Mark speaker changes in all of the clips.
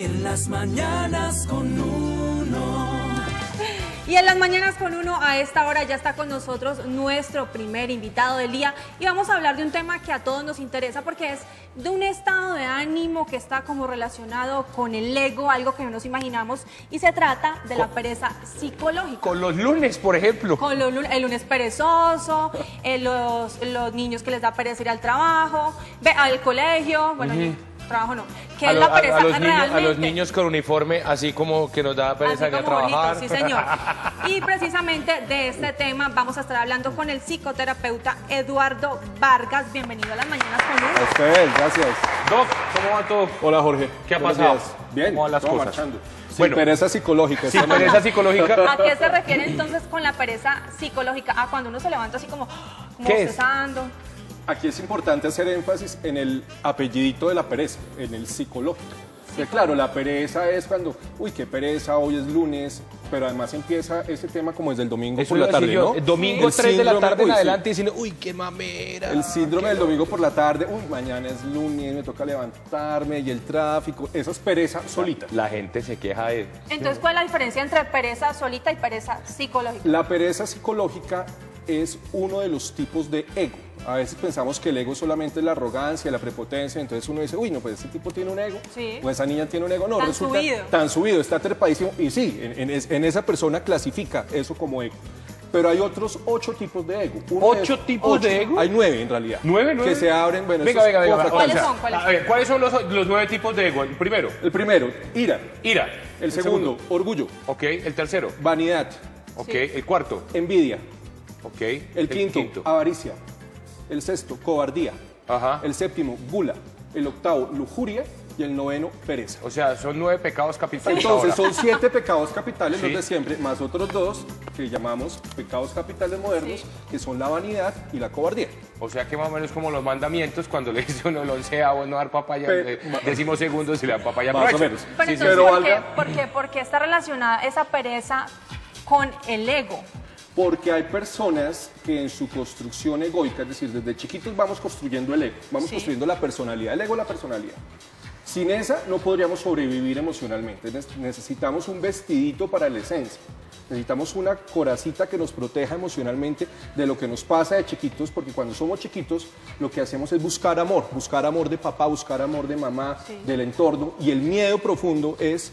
Speaker 1: En las mañanas con uno.
Speaker 2: Y en las mañanas con uno, a esta hora ya está con nosotros nuestro primer invitado del día y vamos a hablar de un tema que a todos nos interesa porque es de un estado de ánimo que está como relacionado con el ego, algo que no nos imaginamos, y se trata de la pereza psicológica.
Speaker 3: Con los lunes, por ejemplo.
Speaker 2: Con el lunes perezoso, los niños que les da pereza ir al trabajo, al colegio, bueno, trabajo no, que es la pereza realmente.
Speaker 3: A los niños con uniforme, así como que nos da pereza ir a trabajar.
Speaker 2: Bonito, sí, señor. Y precisamente de este tema vamos a estar hablando con el psicoterapeuta Eduardo Vargas. Bienvenido a las mañanas con uno.
Speaker 4: A ustedes, gracias.
Speaker 3: Doc, ¿cómo va todo?
Speaker 4: Hola, Jorge.
Speaker 3: ¿Qué ha
Speaker 4: Buenos
Speaker 3: pasado?
Speaker 4: días. Bien,
Speaker 3: ¿Cómo van las
Speaker 4: todo
Speaker 3: cosas?
Speaker 4: marchando. Sí,
Speaker 3: Bueno,
Speaker 4: pereza psicológica.
Speaker 3: Sí, pereza psicológica.
Speaker 2: ¿A qué se refiere entonces con la pereza psicológica? Ah, cuando uno se levanta así como bostezando.
Speaker 4: Aquí es importante hacer énfasis en el apellidito de la pereza, en el psicológico. Claro, la pereza es cuando, uy, qué pereza, hoy es lunes, pero además empieza ese tema como desde el domingo por la tarde, ¿no?
Speaker 3: Domingo
Speaker 4: El
Speaker 3: 3 de la tarde en
Speaker 4: sí.
Speaker 3: adelante diciendo, uy, qué mamera.
Speaker 4: El síndrome del domingo por la tarde, uy, mañana es lunes, me toca levantarme y el tráfico, eso es pereza solita.
Speaker 3: La gente se queja de...
Speaker 2: Entonces, ¿cuál es la diferencia entre pereza solita y pereza psicológica?
Speaker 4: La pereza psicológica es uno de los tipos de ego. A veces pensamos que el ego solamente es la arrogancia, la prepotencia, entonces uno dice, uy, no, pues ese tipo tiene un ego,
Speaker 2: sí,
Speaker 4: o esa niña tiene un ego, no,
Speaker 2: tan
Speaker 4: resulta
Speaker 2: subido.
Speaker 4: Tan subido, está trepadísimo, y sí, en esa persona clasifica eso como ego. Pero hay otros 8 tipos de ego.
Speaker 3: ¿8 tipos de ego?
Speaker 4: Hay 9 en realidad.
Speaker 3: ¿9?
Speaker 4: Que se abren, bueno,
Speaker 3: venga.
Speaker 2: ¿Cuáles son?
Speaker 3: A ver, ¿cuáles son los 9 tipos de ego? El primero.
Speaker 4: El primero, ira.
Speaker 3: Ira.
Speaker 4: El segundo, orgullo.
Speaker 3: Ok. El tercero.
Speaker 4: Vanidad.
Speaker 3: Ok.
Speaker 2: Sí.
Speaker 3: El cuarto.
Speaker 4: Envidia.
Speaker 3: Ok.
Speaker 4: El quinto, avaricia. El sexto, cobardía.
Speaker 3: Ajá.
Speaker 4: El séptimo, gula. El octavo, lujuria. Y el noveno, pereza.
Speaker 3: O sea, son 9 pecados capitales.
Speaker 4: Entonces
Speaker 3: ahora.
Speaker 4: son 7 pecados capitales,
Speaker 3: Sí.
Speaker 4: los de siempre, más otros 2 que llamamos pecados capitales modernos,
Speaker 2: Sí.
Speaker 4: que son la vanidad y la cobardía.
Speaker 3: O sea que más o menos como los mandamientos, cuando le dice uno el 11avo no dar papaya,
Speaker 4: Pe-
Speaker 3: decimos segundos si le dan papaya.
Speaker 4: Más o
Speaker 3: aprovecha.
Speaker 4: menos.
Speaker 2: Pero
Speaker 3: Sí, sí,
Speaker 2: entonces,
Speaker 4: pero
Speaker 2: ¿por qué está relacionada esa pereza con el ego?
Speaker 4: Porque hay personas que en su construcción egoica, es decir, desde chiquitos vamos construyendo el ego, vamos
Speaker 2: Sí.
Speaker 4: construyendo la personalidad, el ego la personalidad. Sin esa no podríamos sobrevivir emocionalmente. Necesitamos un vestidito para la esencia. Necesitamos una coracita que nos proteja emocionalmente de lo que nos pasa de chiquitos, porque cuando somos chiquitos lo que hacemos es buscar amor de papá, buscar amor de mamá,
Speaker 2: Sí.
Speaker 4: del entorno, y el miedo profundo es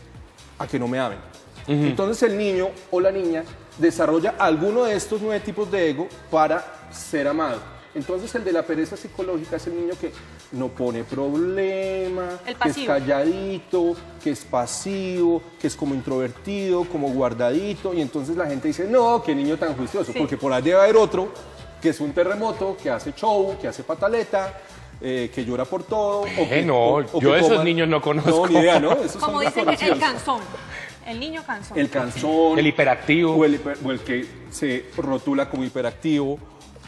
Speaker 4: a que no me amen. Entonces el niño o la niña desarrolla alguno de estos 9 tipos de ego para ser amado. Entonces el de la pereza psicológica es el niño que no pone problema,
Speaker 2: El
Speaker 4: que es
Speaker 2: pasivo.
Speaker 4: calladito, que es pasivo, que es como introvertido, como guardadito, y entonces la gente dice, no, qué niño tan juicioso,
Speaker 2: Sí.
Speaker 4: porque por ahí debe haber otro que es un terremoto, que hace show, que hace pataleta, que llora por todo.
Speaker 3: Yo esos niños no conozco.
Speaker 4: No, ni idea, ¿no? Esos
Speaker 2: Como
Speaker 4: son
Speaker 2: dicen, el
Speaker 4: desconocidos.
Speaker 2: canzón. El niño canzón.
Speaker 4: El canzón.
Speaker 3: El hiperactivo.
Speaker 4: O el que se rotula como hiperactivo.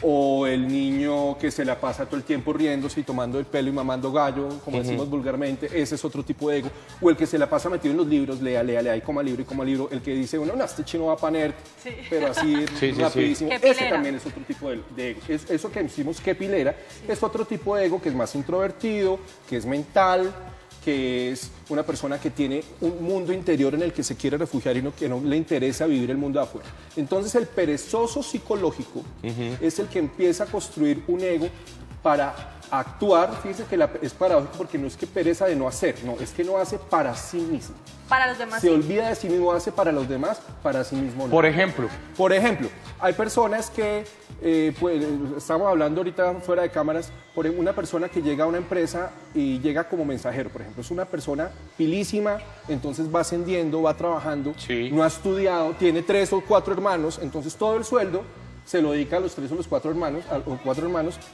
Speaker 4: O el niño que se la pasa todo el tiempo riéndose y tomando el pelo y mamando gallo, como decimos vulgarmente. Ese es otro tipo de ego. O el que se la pasa metido en los libros, lea, y coma libro y coma libro. El que dice, bueno, no, este chino va para nerd,
Speaker 2: Sí.
Speaker 4: pero así
Speaker 3: Sí.
Speaker 4: rapidísimo.
Speaker 2: Qué
Speaker 4: Ese
Speaker 2: pilera.
Speaker 4: también es otro tipo de ego. Eso que decimos que pilera es otro tipo de ego que es más introvertido, que es mental, que es una persona que tiene un mundo interior en el que se quiere refugiar y que no le interesa vivir el mundo de afuera. Entonces el perezoso psicológico es el que empieza a construir un ego para actuar. Fíjense que es paradójico porque no es que pereza de no hacer, no, es que no hace para sí mismo.
Speaker 2: Para los demás.
Speaker 4: Se
Speaker 2: sí.
Speaker 4: olvida de sí mismo, hace para los demás, para sí mismo no.
Speaker 3: Por ejemplo.
Speaker 4: Por ejemplo, hay personas que, pues, estamos hablando ahorita fuera de cámaras, por una persona que llega a una empresa y llega como mensajero, por ejemplo, es una persona pilísima, entonces va ascendiendo, va trabajando,
Speaker 3: Sí.
Speaker 4: no ha estudiado, tiene 3 o 4 hermanos, entonces todo el sueldo se lo dedica a los 3 o los 4 hermanos,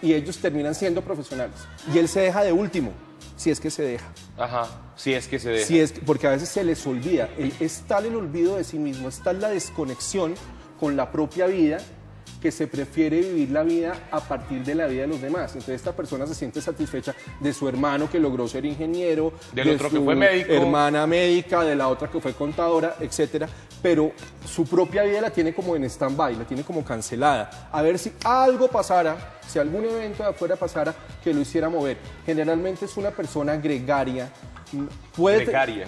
Speaker 4: y ellos terminan siendo profesionales. Y él se deja de último, si es que se deja.
Speaker 3: Ajá. Si es que se deja.
Speaker 4: Porque a veces se les olvida. Es tal el olvido de sí mismo, es tal la desconexión con la propia vida, que se prefiere vivir la vida a partir de la vida de los demás. Entonces esta persona se siente satisfecha de su hermano que logró ser ingeniero,
Speaker 3: Del
Speaker 4: de
Speaker 3: otro que
Speaker 4: su
Speaker 3: fue médico,
Speaker 4: hermana médica, de la otra que fue contadora, etcétera, pero su propia vida la tiene como en stand-by, la tiene como cancelada. A ver si algo pasara, si algún evento de afuera pasara que lo hiciera mover. Generalmente es una persona gregaria.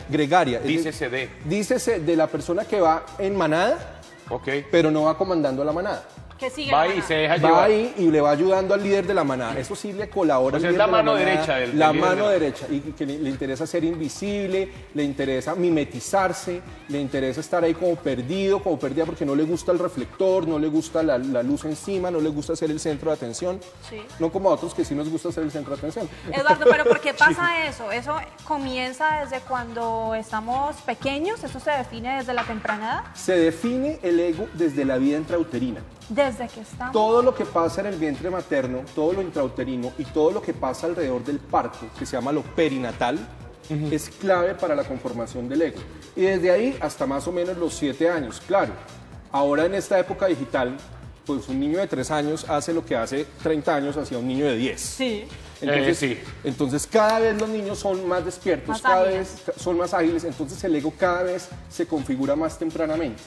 Speaker 4: Gregaria.
Speaker 3: Dícese de.
Speaker 4: Dícese de la persona que va en manada,
Speaker 3: Ok.
Speaker 4: pero no va comandando la manada.
Speaker 2: Que sigue
Speaker 3: Va
Speaker 2: la
Speaker 3: y se
Speaker 2: manada.
Speaker 3: deja
Speaker 4: Va
Speaker 3: llevar.
Speaker 4: ahí y le va ayudando al líder de la manada. Eso sí le colabora.
Speaker 3: O sea,
Speaker 4: al
Speaker 3: es
Speaker 4: líder
Speaker 3: la
Speaker 4: de
Speaker 3: mano
Speaker 4: manada,
Speaker 3: derecha del
Speaker 4: La
Speaker 3: líder de
Speaker 4: mano
Speaker 3: la-
Speaker 4: derecha. Y que le interesa ser invisible, le interesa mimetizarse, le interesa estar ahí como perdido, como perdida, porque no le gusta el reflector, no le gusta la luz encima, no le gusta ser el centro de atención.
Speaker 2: Sí.
Speaker 4: No como a otros que sí nos gusta ser el centro de atención.
Speaker 2: Eduardo, pero ¿por qué pasa eso? ¿Eso comienza desde cuando estamos pequeños? ¿Eso se define desde la temprana edad?
Speaker 4: Se define el ego desde la vida intrauterina.
Speaker 2: Desde que estamos...
Speaker 4: Todo lo que pasa en el vientre materno, todo lo intrauterino y todo lo que pasa alrededor del parto, que se llama lo perinatal, es clave para la conformación del ego. Y desde ahí hasta más o menos los 7 años, claro. Ahora en esta época digital, pues un niño de 3 años hace lo que hace 30 años hacía un niño de 10.
Speaker 2: Sí.
Speaker 4: Entonces,
Speaker 3: Sí.
Speaker 4: entonces cada vez los niños son más despiertos,
Speaker 2: Más
Speaker 4: cada
Speaker 2: ágiles.
Speaker 4: vez son más ágiles, entonces el ego cada vez se configura más tempranamente.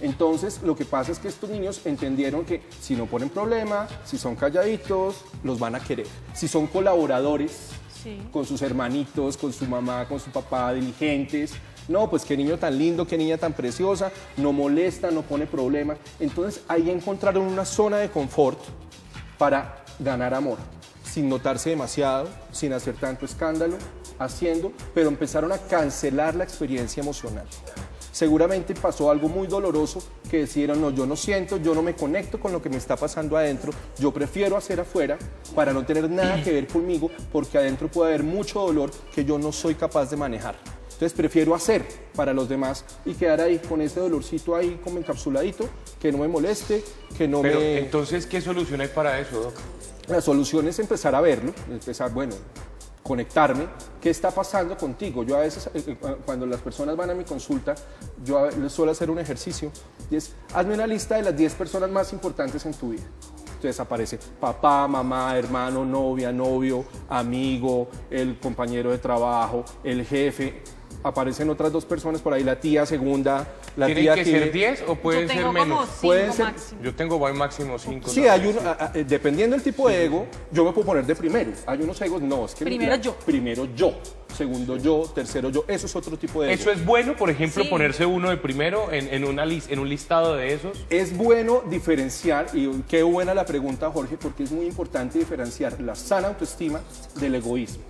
Speaker 4: Entonces lo que pasa es que estos niños entendieron que si no ponen problema, si son calladitos, los van a querer. Si son colaboradores
Speaker 2: Sí.
Speaker 4: con sus hermanitos, con su mamá, con su papá, diligentes, no, pues qué niño tan lindo, qué niña tan preciosa, no molesta, no pone problema. Entonces ahí encontraron una zona de confort para ganar amor, sin notarse demasiado, sin hacer tanto escándalo, haciendo, pero empezaron a cancelar la experiencia emocional. Seguramente pasó algo muy doloroso que decidieron, no, yo no siento, yo no me conecto con lo que me está pasando adentro, yo prefiero hacer afuera para no tener nada que ver conmigo, porque adentro puede haber mucho dolor que yo no soy capaz de manejar. Entonces prefiero hacer para los demás y quedar ahí con ese dolorcito ahí como encapsuladito, que no me moleste, que no
Speaker 3: Pero
Speaker 4: me...
Speaker 3: entonces, ¿qué solución hay para eso, Doc?
Speaker 4: La solución es empezar a verlo, empezar, bueno, conectarme, ¿qué está pasando contigo? Yo a veces, cuando las personas van a mi consulta, yo les suelo hacer un ejercicio, y es, hazme una lista de las 10 personas más importantes en tu vida. Entonces aparece papá, mamá, hermano, novia, novio, amigo, el compañero de trabajo, el jefe. Aparecen otras 2 personas por ahí, la tía segunda, la
Speaker 3: ¿Tienen
Speaker 4: tía
Speaker 3: que
Speaker 4: tiene-
Speaker 3: ser 10 o pueden
Speaker 2: Yo
Speaker 3: ser
Speaker 2: tengo
Speaker 3: menos?
Speaker 2: como 5
Speaker 4: Pueden ser-
Speaker 2: máximo.
Speaker 3: Yo tengo voy máximo 5.
Speaker 4: Sí, hay uno, dependiendo del tipo de ego, yo me puedo poner de primero. Hay unos egos, no, es que...
Speaker 2: Primero yo.
Speaker 4: Primero yo, segundo yo, tercero yo, eso es otro tipo de ego.
Speaker 3: ¿Eso es bueno, por ejemplo,
Speaker 2: Sí.
Speaker 3: ponerse uno de primero en un listado de esos?
Speaker 4: Es bueno diferenciar, y qué buena la pregunta, Jorge, porque es muy importante diferenciar la sana autoestima del egoísmo.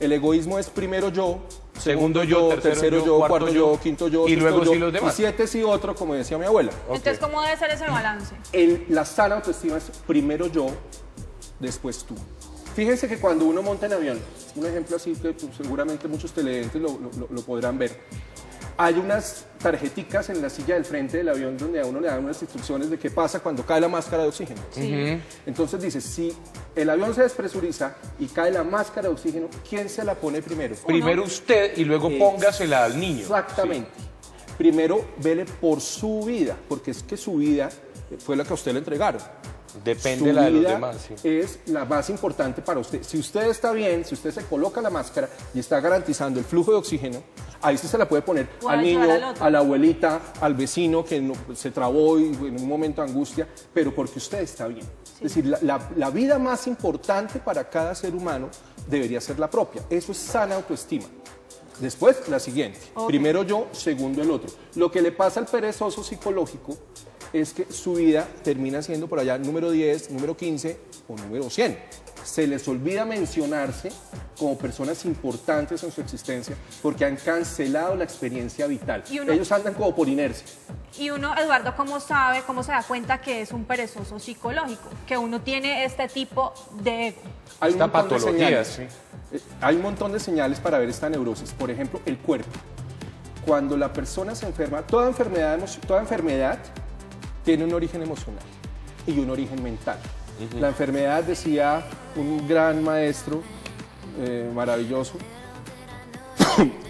Speaker 4: El egoísmo es primero yo, segundo yo, tercero yo, cuarto yo, quinto yo,
Speaker 3: y
Speaker 4: sexto
Speaker 3: luego
Speaker 4: yo,
Speaker 3: sí los demás.
Speaker 4: y 7 sí otro, como decía mi abuela.
Speaker 2: Entonces, ¿cómo debe ser ese balance?
Speaker 4: La sana autoestima es primero yo, después tú. Fíjense que cuando uno monta en avión, un ejemplo así que pues, seguramente muchos televidentes lo podrán ver, hay unas tarjeticas en la silla del frente del avión donde a uno le dan unas instrucciones de qué pasa cuando cae la máscara de oxígeno.
Speaker 2: Sí.
Speaker 4: Entonces dice, si el avión se despresuriza y cae la máscara de oxígeno, ¿quién se la pone primero?
Speaker 3: Primero usted y luego póngasela al niño.
Speaker 4: Exactamente. Primero vele por su vida, porque es que su vida fue la que a usted le entregaron.
Speaker 3: Depende
Speaker 4: Su
Speaker 3: de la de los
Speaker 4: vida
Speaker 3: demás. Sí.
Speaker 4: es la más importante para usted. Si usted está bien, si usted se coloca la máscara y está garantizando el flujo de oxígeno, ahí sí se la puede poner
Speaker 2: O
Speaker 4: al
Speaker 2: ayudar
Speaker 4: niño,
Speaker 2: al otro.
Speaker 4: a la abuelita, al vecino que se trabó y en un momento de angustia, pero porque usted está bien. Es decir, la vida más importante para cada ser humano debería ser la propia. Eso es sana autoestima. Después, la siguiente.
Speaker 2: Ok.
Speaker 4: Primero yo, segundo el otro. Lo que le pasa al perezoso psicológico es que su vida termina siendo por allá número 10, número 15 o número 100. Se les olvida mencionarse como personas importantes en su existencia porque han cancelado la experiencia vital.
Speaker 2: Y uno-
Speaker 4: Ellos andan como por inercia.
Speaker 2: Y uno, Eduardo, ¿cómo sabe, cómo se da cuenta que es un perezoso psicológico? Que uno tiene este tipo de ego.
Speaker 4: Hay
Speaker 3: Esta
Speaker 4: un montón de
Speaker 3: patología,
Speaker 4: señales. Hay un montón de señales para ver esta neurosis. Por ejemplo, el cuerpo. Cuando la persona se enferma, toda enfermedad tiene un origen emocional y un origen mental. La enfermedad, decía un gran maestro maravilloso,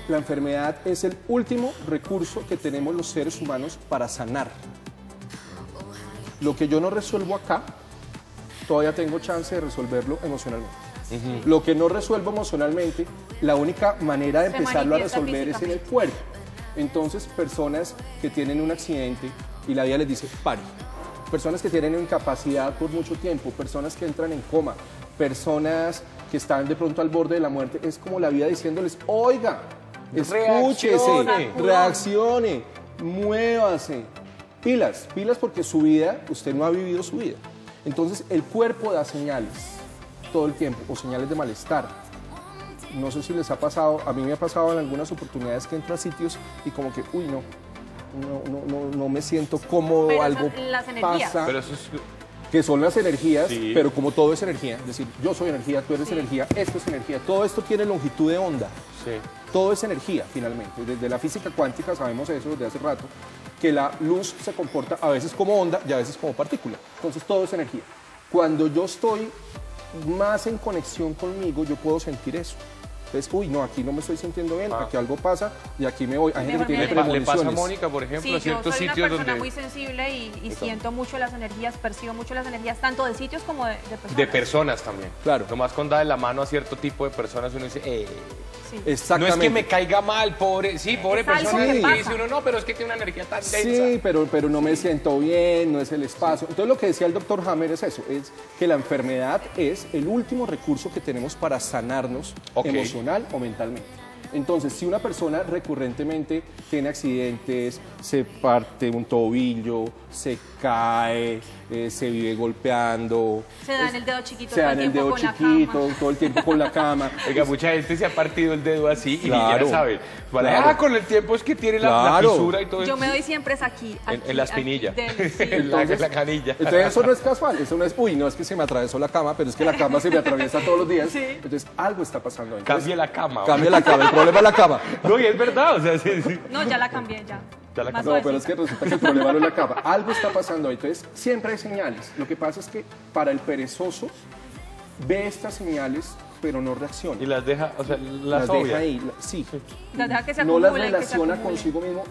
Speaker 4: la enfermedad es el último recurso que tenemos los seres humanos para sanar. Lo que yo no resuelvo acá, todavía tengo chance de resolverlo emocionalmente. Lo que no resuelvo emocionalmente, la única manera de
Speaker 2: Se
Speaker 4: empezarlo a
Speaker 2: manifiesta
Speaker 4: resolver es en el cuerpo. Entonces, personas que tienen un accidente y la vida les dice, pare. Personas que tienen incapacidad por mucho tiempo, personas que entran en coma, personas que están de pronto al borde de la muerte, es como la vida diciéndoles, oiga, escúchese, reaccione, muévase. Pilas, pilas porque su vida, usted no ha vivido su vida. Entonces, el cuerpo da señales todo el tiempo, o señales de malestar. No sé si les ha pasado, a mí me ha pasado en algunas oportunidades que entro a sitios y como que, uy, no me siento cómodo,
Speaker 2: Pero
Speaker 4: algo
Speaker 2: son las energías.
Speaker 4: pasa.
Speaker 3: Pero eso es...
Speaker 4: Que son las energías,
Speaker 3: Sí.
Speaker 4: pero como todo es energía, es decir, yo soy energía, tú eres energía, esto es energía, todo esto tiene longitud de onda.
Speaker 3: Sí.
Speaker 4: Todo es energía, finalmente. Desde la física cuántica sabemos eso desde hace rato, que la luz se comporta a veces como onda y a veces como partícula. Entonces todo es energía. Cuando yo estoy más en conexión conmigo, yo puedo sentir eso. Entonces, uy, no, aquí no me estoy sintiendo bien, aquí algo pasa y aquí me voy. Hay gente que tiene
Speaker 3: Le pasa a
Speaker 4: premoniciones.
Speaker 3: Mónica, por ejemplo,
Speaker 2: Sí,
Speaker 3: a
Speaker 2: yo
Speaker 3: ciertos
Speaker 2: soy una
Speaker 3: sitios
Speaker 2: persona
Speaker 3: donde...
Speaker 2: muy sensible y siento mucho las energías, percibo mucho las energías, tanto de sitios como de personas.
Speaker 3: De personas también.
Speaker 4: Claro.
Speaker 3: Nomás con darle la mano a cierto tipo de personas uno dice,
Speaker 2: Sí.
Speaker 3: no
Speaker 4: Exactamente.
Speaker 3: es que me caiga mal, pobre, sí, pobre
Speaker 2: Es algo
Speaker 3: persona.
Speaker 2: que
Speaker 3: Y
Speaker 2: pasa.
Speaker 3: dice uno, no, pero es que tiene una energía tan densa.
Speaker 4: Sí, pero no me siento bien, no es el espacio. Entonces lo que decía el doctor Hammer es eso, es que la enfermedad es el último recurso que tenemos para sanarnos emocional o mentalmente. Entonces, si una persona recurrentemente tiene accidentes, se parte un tobillo, se cae, se vive golpeando,
Speaker 2: Se dan el dedo chiquito
Speaker 4: se
Speaker 2: todo
Speaker 4: dan
Speaker 2: el
Speaker 4: el
Speaker 2: tiempo
Speaker 4: dedo
Speaker 2: con la
Speaker 4: chiquito,
Speaker 2: cama.
Speaker 4: todo el tiempo con la cama.
Speaker 3: Oiga, mucha gente se ha partido el dedo así y
Speaker 4: Claro.
Speaker 3: ya saben. Vale,
Speaker 4: Claro.
Speaker 3: con el tiempo es que tiene la
Speaker 4: Claro.
Speaker 3: fisura y todo
Speaker 2: Yo
Speaker 3: eso.
Speaker 2: me doy siempre es aquí.
Speaker 3: En la espinilla.
Speaker 2: Sí.
Speaker 3: En la canilla.
Speaker 4: Entonces eso no es casual, eso no es, uy, no es que se me atravesó la cama, pero es que la cama se me atraviesa todos los días.
Speaker 2: Sí.
Speaker 4: Entonces algo está pasando ahí. Entonces,
Speaker 3: Cambie la cama.
Speaker 4: cambia la cama, el problema es la cama.
Speaker 3: No, y es verdad, o sea, sí.
Speaker 2: No, ya la cambié, ya.
Speaker 3: Ya la
Speaker 2: Más
Speaker 4: No, pero es
Speaker 2: suavecita.
Speaker 4: que resulta que el problema no es la cama. Algo está pasando ahí. Entonces, siempre hay señales. Lo que pasa es que para el perezoso ve estas señales, pero no reacciona.
Speaker 3: Y las deja, o sea, las
Speaker 4: deja
Speaker 3: obvia.
Speaker 4: ahí. Sí.
Speaker 2: Las deja que se
Speaker 4: No las
Speaker 2: acumulen, que se
Speaker 4: relaciona
Speaker 2: acumulen.
Speaker 4: consigo mismo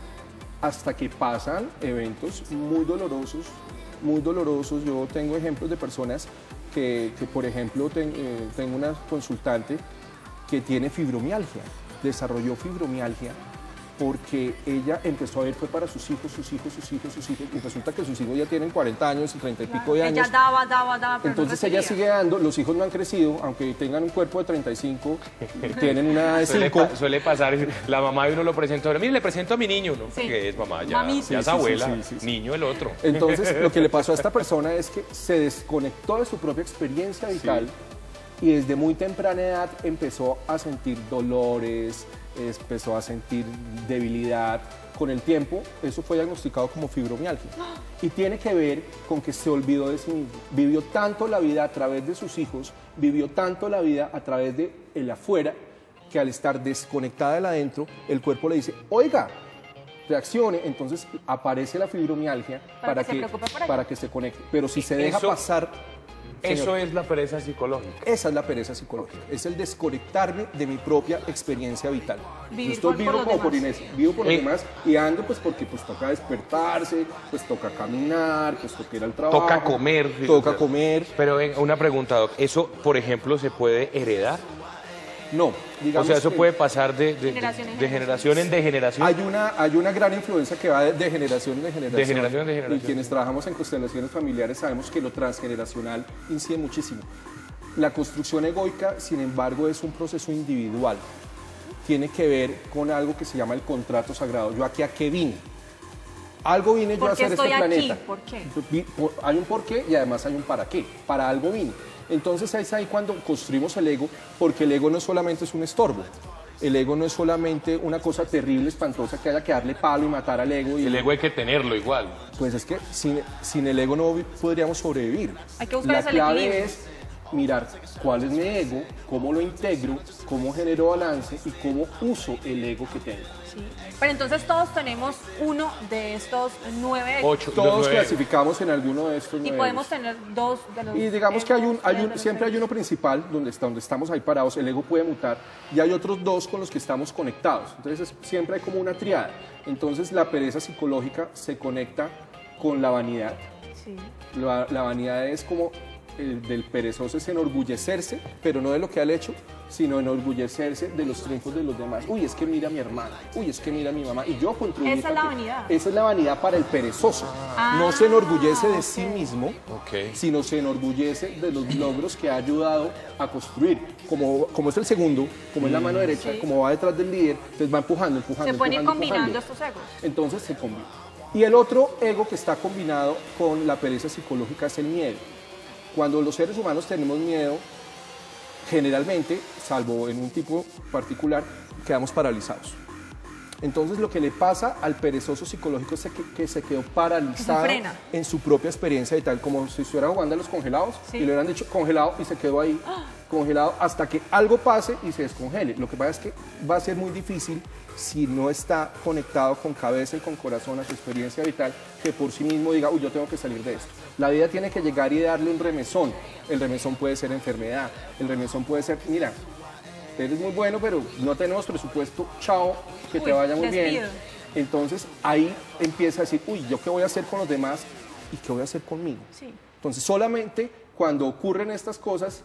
Speaker 4: hasta que pasan eventos muy dolorosos, muy dolorosos. Yo tengo ejemplos de personas que por ejemplo, tengo una consultante que tiene fibromialgia, desarrolló fibromialgia porque ella empezó a ver fue para sus hijos, y resulta que sus hijos ya tienen 40 años y 30 y pico de años.
Speaker 2: Ella daba, pero
Speaker 4: Entonces
Speaker 2: no
Speaker 4: ella
Speaker 2: recibía.
Speaker 4: sigue dando, los hijos no han crecido, aunque tengan un cuerpo de 35, tienen una edad de 5.
Speaker 3: Suele pasar, la mamá de uno lo presenta, ahora, mire, le presento a mi niño, ¿no?
Speaker 2: Sí.
Speaker 3: Que es mamá, ya,
Speaker 2: Mamita.
Speaker 3: ya es
Speaker 4: Sí, sí,
Speaker 3: abuela,
Speaker 4: sí.
Speaker 3: niño el otro.
Speaker 4: Entonces, lo que le pasó a esta persona es que se desconectó de su propia experiencia vital y desde muy temprana edad empezó a sentir dolores, empezó a sentir debilidad. Con el tiempo, eso fue diagnosticado como fibromialgia. Y tiene que ver con que se olvidó de sí mismo. Vivió tanto la vida a través de sus hijos, vivió tanto la vida a través de el afuera, que al estar desconectada del adentro, el cuerpo le dice, oiga, reaccione, entonces aparece la fibromialgia
Speaker 2: Para que se preocupe por ella.
Speaker 4: para que se conecte. Pero si se deja
Speaker 3: Eso-
Speaker 4: pasar,
Speaker 3: Eso
Speaker 4: señor,
Speaker 3: es la pereza psicológica.
Speaker 4: esa es la pereza psicológica, es el desconectarme de mi propia experiencia vital.
Speaker 2: Vivir
Speaker 4: Yo estoy
Speaker 2: por
Speaker 4: vivo
Speaker 2: los
Speaker 4: como por
Speaker 2: demás.
Speaker 4: Inés, vivo por los
Speaker 3: Eh.
Speaker 4: demás y ando pues porque pues toca despertarse, pues toca caminar, pues toca ir al trabajo.
Speaker 3: Toca comer.
Speaker 4: Toca comer.
Speaker 3: Pero ven, una pregunta, Doc, ¿eso, por ejemplo, se puede heredar?
Speaker 4: No,
Speaker 3: O
Speaker 4: digamos
Speaker 3: sea, ¿eso
Speaker 4: que
Speaker 3: puede pasar de
Speaker 2: Generación en
Speaker 3: generación en degeneración?
Speaker 4: hay una gran influencia que va de generación en generación.
Speaker 3: De generación en generación.
Speaker 4: Y quienes trabajamos en constelaciones familiares sabemos que lo transgeneracional incide muchísimo. La construcción egoica, sin embargo, es un proceso individual. Tiene que ver con algo que se llama el contrato sagrado. ¿Yo aquí a qué vine? Algo vine yo
Speaker 2: ¿Por
Speaker 4: a
Speaker 2: qué
Speaker 4: hacer
Speaker 2: estoy
Speaker 4: este
Speaker 2: aquí?
Speaker 4: planeta.
Speaker 2: ¿Por qué?
Speaker 4: Hay un porqué y además hay un para qué. Para algo vine. Entonces es ahí cuando construimos el ego, porque el ego no solamente es un estorbo. El ego no es solamente una cosa terrible, espantosa, que haya que darle palo y matar al ego. Y
Speaker 3: El ego hay que tenerlo igual.
Speaker 4: Pues es que sin el ego no podríamos sobrevivir.
Speaker 2: Hay que buscar
Speaker 4: La
Speaker 2: ese
Speaker 4: clave
Speaker 2: equilibrio.
Speaker 4: es mirar cuál es mi ego, cómo lo integro, cómo genero balance y cómo uso el ego que tengo.
Speaker 2: Sí. Pero entonces todos tenemos uno de estos 9 egos.
Speaker 3: 8,
Speaker 4: Todos clasificamos en alguno de estos
Speaker 2: Y
Speaker 4: 9
Speaker 2: podemos
Speaker 4: egos.
Speaker 2: tener dos de los
Speaker 4: Y digamos que
Speaker 2: egos, tres de los
Speaker 4: siempre hay
Speaker 2: egos.
Speaker 4: uno principal donde estamos ahí parados, el ego puede mutar, y hay otros dos con los que estamos conectados. Entonces siempre hay como una triada. Entonces la pereza psicológica se conecta con la vanidad,
Speaker 2: Sí.
Speaker 4: La vanidad es como el del perezoso, es enorgullecerse, pero no de lo que ha hecho, sino enorgullecerse de los triunfos de los demás. Uy, es que mira a mi hermana, uy, es que mira a mi mamá, y yo contribuí.
Speaker 2: Esa es la vanidad.
Speaker 4: Esa es la vanidad para el perezoso. No se enorgullece de sí mismo, sino se enorgullece de los logros que ha ayudado a construir. Como es el segundo, como es la mano derecha, como va detrás del líder, entonces va empujando.
Speaker 2: Se pueden ir combinando estos egos.
Speaker 4: Entonces se combina. Y el otro ego que está combinado con la pereza psicológica es el miedo. Cuando los seres humanos tenemos miedo, generalmente, salvo en un tipo particular, quedamos paralizados. Entonces lo que le pasa al perezoso psicológico es que se quedó paralizado en su propia experiencia y tal, como si estuviera jugando a los congelados y le hubieran dicho congelado y se quedó ahí congelado hasta que algo pase y se descongele. Lo que pasa es que va a ser muy difícil si no está conectado con cabeza y con corazón a su experiencia vital, que por sí mismo diga, uy, yo tengo que salir de esto. La vida tiene que llegar y darle un remesón. El remesón puede ser enfermedad, el remesón puede ser, mira, eres muy bueno, pero no tenemos presupuesto, chao, que te vaya muy bien. Entonces ahí empieza a decir, uy, ¿yo qué voy a hacer con los demás y qué voy a hacer conmigo?
Speaker 2: Sí.
Speaker 4: Entonces solamente cuando ocurren estas cosas,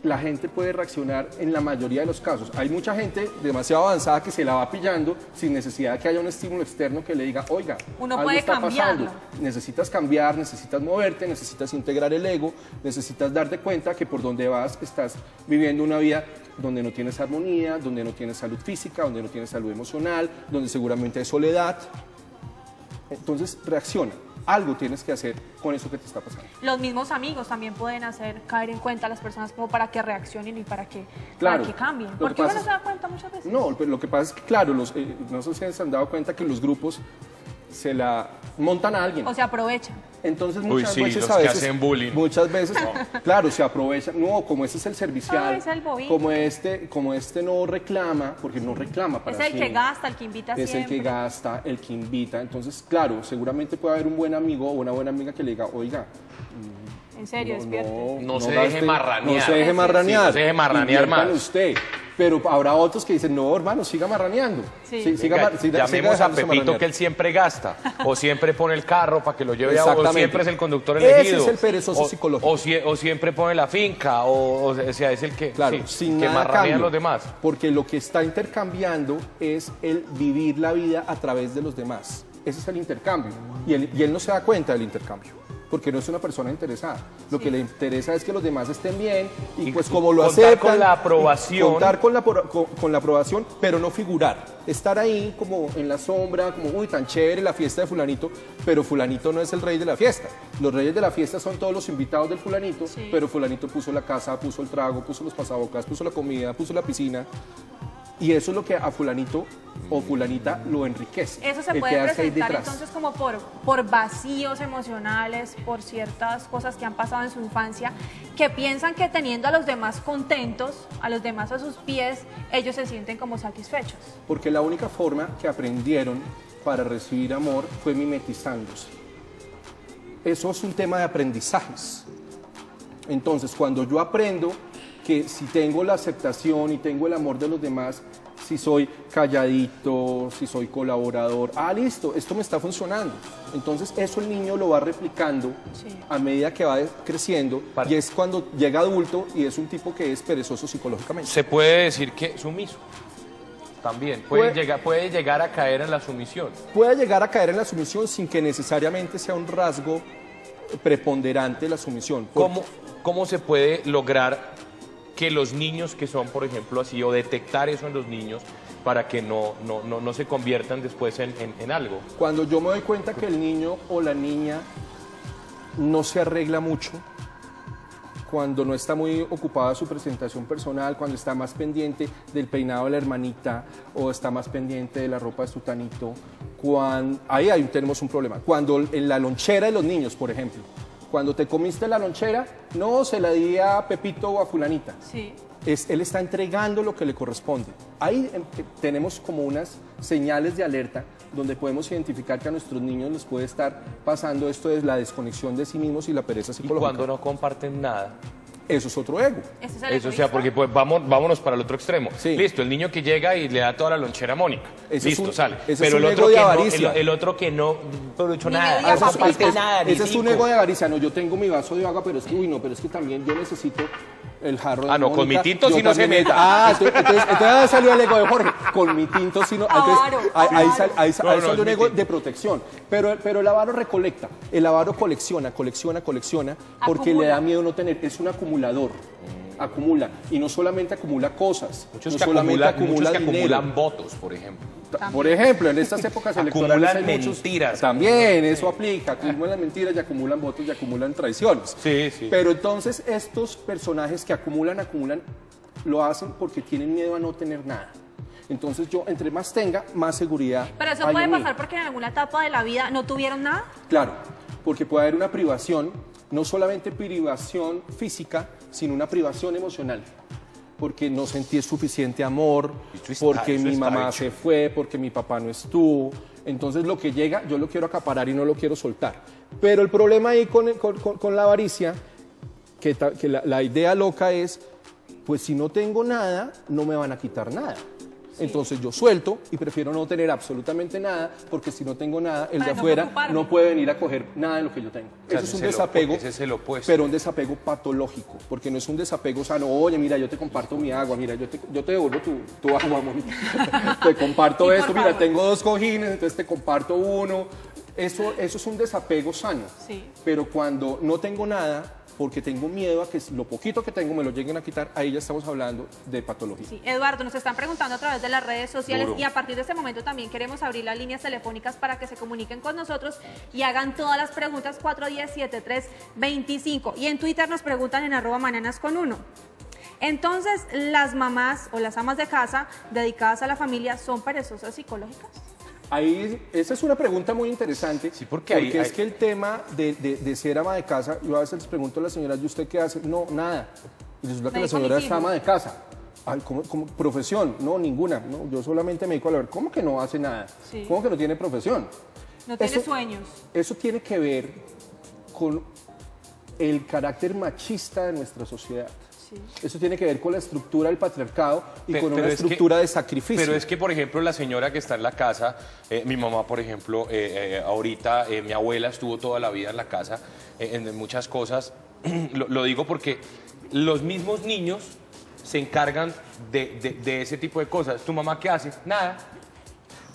Speaker 4: la gente puede reaccionar en la mayoría de los casos. Hay mucha gente demasiado avanzada que se la va pillando sin necesidad de que haya un estímulo externo que le diga, oiga,
Speaker 2: uno
Speaker 4: algo
Speaker 2: puede
Speaker 4: está
Speaker 2: cambiarlo.
Speaker 4: pasando. Necesitas cambiar, necesitas moverte, necesitas integrar el ego, necesitas darte cuenta que por donde vas estás viviendo una vida donde no tienes armonía, donde no tienes salud física, donde no tienes salud emocional, donde seguramente hay soledad. Entonces reacciona. Algo tienes que hacer con eso que te está pasando.
Speaker 2: Los mismos amigos también pueden hacer caer en cuenta a las personas como para que reaccionen y para que cambien. Porque uno no se da cuenta muchas veces.
Speaker 4: No, pero lo que pasa es que, claro, no sé si se han dado cuenta que los grupos se la montan a alguien.
Speaker 2: O se aprovechan.
Speaker 4: Entonces muchas veces
Speaker 3: los
Speaker 4: a veces,
Speaker 3: que hacen bullying.
Speaker 4: Muchas veces, claro, se aprovechan. No, como ese es el servicial,
Speaker 2: es el bobito.
Speaker 4: como este no reclama, porque no reclama para
Speaker 2: es el
Speaker 4: sí.
Speaker 2: que gasta, el que invita
Speaker 4: Es
Speaker 2: siempre.
Speaker 4: el que gasta, el que invita. Entonces, claro, seguramente puede haber un buen amigo o una buena amiga que le diga, oiga,
Speaker 2: en serio, despierte.
Speaker 3: No se deje marranear.
Speaker 4: No se deje marranear.
Speaker 3: Sí, no se deje marranear
Speaker 4: Invierta en
Speaker 3: más.
Speaker 4: usted. Pero habrá otros que dicen, no, hermano, siga marraneando.
Speaker 2: Sí.
Speaker 3: Llamemos a Pepito
Speaker 4: marranear.
Speaker 3: que él siempre gasta, o siempre pone el carro para que lo lleve, o
Speaker 4: Exactamente.
Speaker 3: siempre es el conductor elegido.
Speaker 4: Ese es el perezoso psicológico.
Speaker 3: O siempre pone la finca, o sea, es el que,
Speaker 4: Claro,
Speaker 3: sí,
Speaker 4: sin
Speaker 3: que
Speaker 4: nada
Speaker 3: marranea
Speaker 4: cambio,
Speaker 3: a los demás.
Speaker 4: porque lo que está intercambiando es el vivir la vida a través de los demás. Ese es el intercambio. Y él no se da cuenta del intercambio, porque no es una persona interesada. Lo que le interesa es que los demás estén bien y pues como lo
Speaker 3: contar
Speaker 4: aceptan.
Speaker 3: con la aprobación.
Speaker 4: Contar con la aprobación, pero no figurar. Estar ahí como en la sombra, como, uy, tan chévere la fiesta de fulanito, pero fulanito no es el rey de la fiesta. Los reyes de la fiesta son todos los invitados del fulanito, pero fulanito puso la casa, puso el trago, puso los pasabocas, puso la comida, puso la piscina. Y eso es lo que a fulanito o fulanita lo enriquece.
Speaker 2: Eso se puede presentar entonces como por vacíos emocionales, por ciertas cosas que han pasado en su infancia, que piensan que teniendo a los demás contentos, a los demás a sus pies, ellos se sienten como satisfechos.
Speaker 4: Porque la única forma que aprendieron para recibir amor fue mimetizándose. Eso es un tema de aprendizajes. Entonces, cuando yo aprendo que si tengo la aceptación y tengo el amor de los demás, si soy calladito, si soy colaborador, listo, esto me está funcionando. Entonces eso el niño lo va replicando a medida que va creciendo y es cuando llega adulto y es un tipo que es perezoso psicológicamente.
Speaker 3: Se puede decir que sumiso. También puede llegar a caer en la sumisión.
Speaker 4: Puede llegar a caer en la sumisión sin que necesariamente sea un rasgo preponderante la sumisión.
Speaker 3: ¿Cómo se puede lograr que los niños que son, por ejemplo, así, o detectar eso en los niños para que no se conviertan después en algo?
Speaker 4: Cuando yo me doy cuenta que el niño o la niña no se arregla mucho, cuando no está muy ocupada de su presentación personal, cuando está más pendiente del peinado de la hermanita o está más pendiente de la ropa de su tanito, ahí tenemos un problema. Cuando en la lonchera de los niños, por ejemplo, cuando te comiste la lonchera, no se la di a Pepito o a fulanita.
Speaker 2: Sí.
Speaker 4: Él está entregando lo que le corresponde. Ahí tenemos como unas señales de alerta donde podemos identificar que a nuestros niños les puede estar pasando esto de la desconexión de sí mismos y la pereza
Speaker 3: Y
Speaker 4: psicológica.
Speaker 3: cuando no comparten nada.
Speaker 4: eso es otro ego.
Speaker 2: Eso es el
Speaker 3: Eso, o sea,
Speaker 2: egoísta.
Speaker 3: porque pues, vámonos para el otro extremo.
Speaker 4: Sí.
Speaker 3: Listo, el niño que llega y le da toda la lonchera a Mónica.
Speaker 4: Ese es
Speaker 3: Listo,
Speaker 4: un-
Speaker 3: sale.
Speaker 4: ese es
Speaker 3: Pero
Speaker 4: un
Speaker 3: el
Speaker 4: ego
Speaker 3: otro,
Speaker 4: de
Speaker 3: que no,
Speaker 4: avaricia.
Speaker 3: el otro que no produjo
Speaker 2: Ni
Speaker 3: nada.
Speaker 2: media
Speaker 3: No
Speaker 2: papita.
Speaker 3: falta nada, ni
Speaker 4: Ese es un
Speaker 3: cinco.
Speaker 4: ego de avaricia. No, yo tengo mi vaso de agua, pero es que, uy, no, pero es que también yo necesito el jarro de
Speaker 3: Ah, no, con
Speaker 4: Mónica.
Speaker 3: mi tinto
Speaker 4: Yo
Speaker 3: sí no se
Speaker 4: también
Speaker 3: meta.
Speaker 4: Ah, entonces salió el ego de Jorge. Con mi tinto sí no.
Speaker 2: Claro,
Speaker 4: Ahí
Speaker 2: claro.
Speaker 4: ahí
Speaker 3: No, no,
Speaker 4: salió
Speaker 3: es
Speaker 4: un
Speaker 3: mi
Speaker 4: ego
Speaker 3: tinto.
Speaker 4: de protección. Pero el avaro recolecta. El avaro colecciona, porque le da miedo no tener. Es un acumulador. Acumula. Y no solamente acumula cosas.
Speaker 3: Muchos
Speaker 4: no
Speaker 3: que,
Speaker 4: solamente
Speaker 3: muchos que
Speaker 4: dinero.
Speaker 3: acumulan votos, por ejemplo.
Speaker 4: Por ejemplo, en estas épocas electorales
Speaker 3: Acumulan
Speaker 4: hay muchos...
Speaker 3: mentiras.
Speaker 4: También, eso aplica. Acumulan mentiras y acumulan votos y acumulan traiciones.
Speaker 3: Sí, sí.
Speaker 4: Pero entonces estos personajes que acumulan, lo hacen porque tienen miedo a no tener nada. Entonces yo, entre más tenga, más seguridad
Speaker 2: Pero eso
Speaker 4: hay
Speaker 2: puede
Speaker 4: en mí.
Speaker 2: pasar porque en alguna etapa de la vida no tuvieron nada.
Speaker 4: Claro, porque puede haber una privación, no solamente privación física, sino una privación emocional. Porque no sentí suficiente amor,
Speaker 3: Eso está-
Speaker 4: porque
Speaker 3: eso
Speaker 4: mi
Speaker 3: está
Speaker 4: mamá
Speaker 3: hecho.
Speaker 4: se fue, porque mi papá no estuvo. Entonces lo que llega, yo lo quiero acaparar y no lo quiero soltar. Pero el problema ahí con la avaricia, que la idea loca es, pues si no tengo nada, no me van a quitar nada. Entonces yo suelto y prefiero no tener absolutamente nada, porque si no tengo nada, el
Speaker 2: Para
Speaker 4: de
Speaker 2: no
Speaker 4: afuera
Speaker 2: preocuparme.
Speaker 4: no puede venir a coger nada de lo que yo tengo.
Speaker 3: sea,
Speaker 4: Eso es un
Speaker 3: ese es lo-
Speaker 4: desapego,
Speaker 3: ese es el opuesto.
Speaker 4: pero un desapego patológico, porque no es un desapego sano. Oye, mira, yo te comparto mi agua, mira, yo te devuelvo tu agua, Mónica. Te comparto
Speaker 2: Sí, por
Speaker 4: esto, mira,
Speaker 2: favor.
Speaker 4: tengo 2 cojines, entonces te comparto uno. Eso es un desapego sano.
Speaker 2: Sí.
Speaker 4: Pero cuando no tengo nada, porque tengo miedo a que lo poquito que tengo me lo lleguen a quitar, ahí ya estamos hablando de patología.
Speaker 2: Sí, Eduardo, nos están preguntando a través de las redes sociales
Speaker 3: Duro.
Speaker 2: y a partir de este momento también queremos abrir las líneas telefónicas para que se comuniquen con nosotros y hagan todas las preguntas 410-7325. Y en Twitter nos preguntan en @mañanascon1. Entonces, las mamás o las amas de casa dedicadas a la familia son perezosas psicológicas.
Speaker 4: Ahí, esa es una pregunta muy interesante,
Speaker 3: Sí, porque ahí-
Speaker 4: es
Speaker 3: ahí-
Speaker 4: que el tema de ser ama de casa, yo a veces les pregunto a las señoras, ¿y usted qué hace? No, nada. Y resulta que
Speaker 2: Me
Speaker 4: la
Speaker 2: dedico a
Speaker 4: señora
Speaker 2: mis
Speaker 4: es
Speaker 2: hijos.
Speaker 4: ama de casa. Ay, ¿cómo? ¿Profesión? No, ninguna. No, yo solamente me dedico a la ver. ¿Cómo que no hace nada?
Speaker 2: Sí.
Speaker 4: ¿Cómo que no tiene profesión?
Speaker 2: No tiene
Speaker 4: Eso-
Speaker 2: sueños.
Speaker 4: Eso tiene que ver con el carácter machista de nuestra sociedad.
Speaker 2: Sí.
Speaker 4: Eso tiene que ver con la estructura del patriarcado y con
Speaker 3: Pero
Speaker 4: una
Speaker 3: es que-
Speaker 4: estructura de sacrificio.
Speaker 3: Pero es que, por ejemplo, la señora que está en la casa, mi mamá, por ejemplo, ahorita, mi abuela estuvo toda la vida en la casa, en muchas cosas. Lo digo porque los mismos niños se encargan de ese tipo de cosas. ¿Tu mamá qué hace? Nada.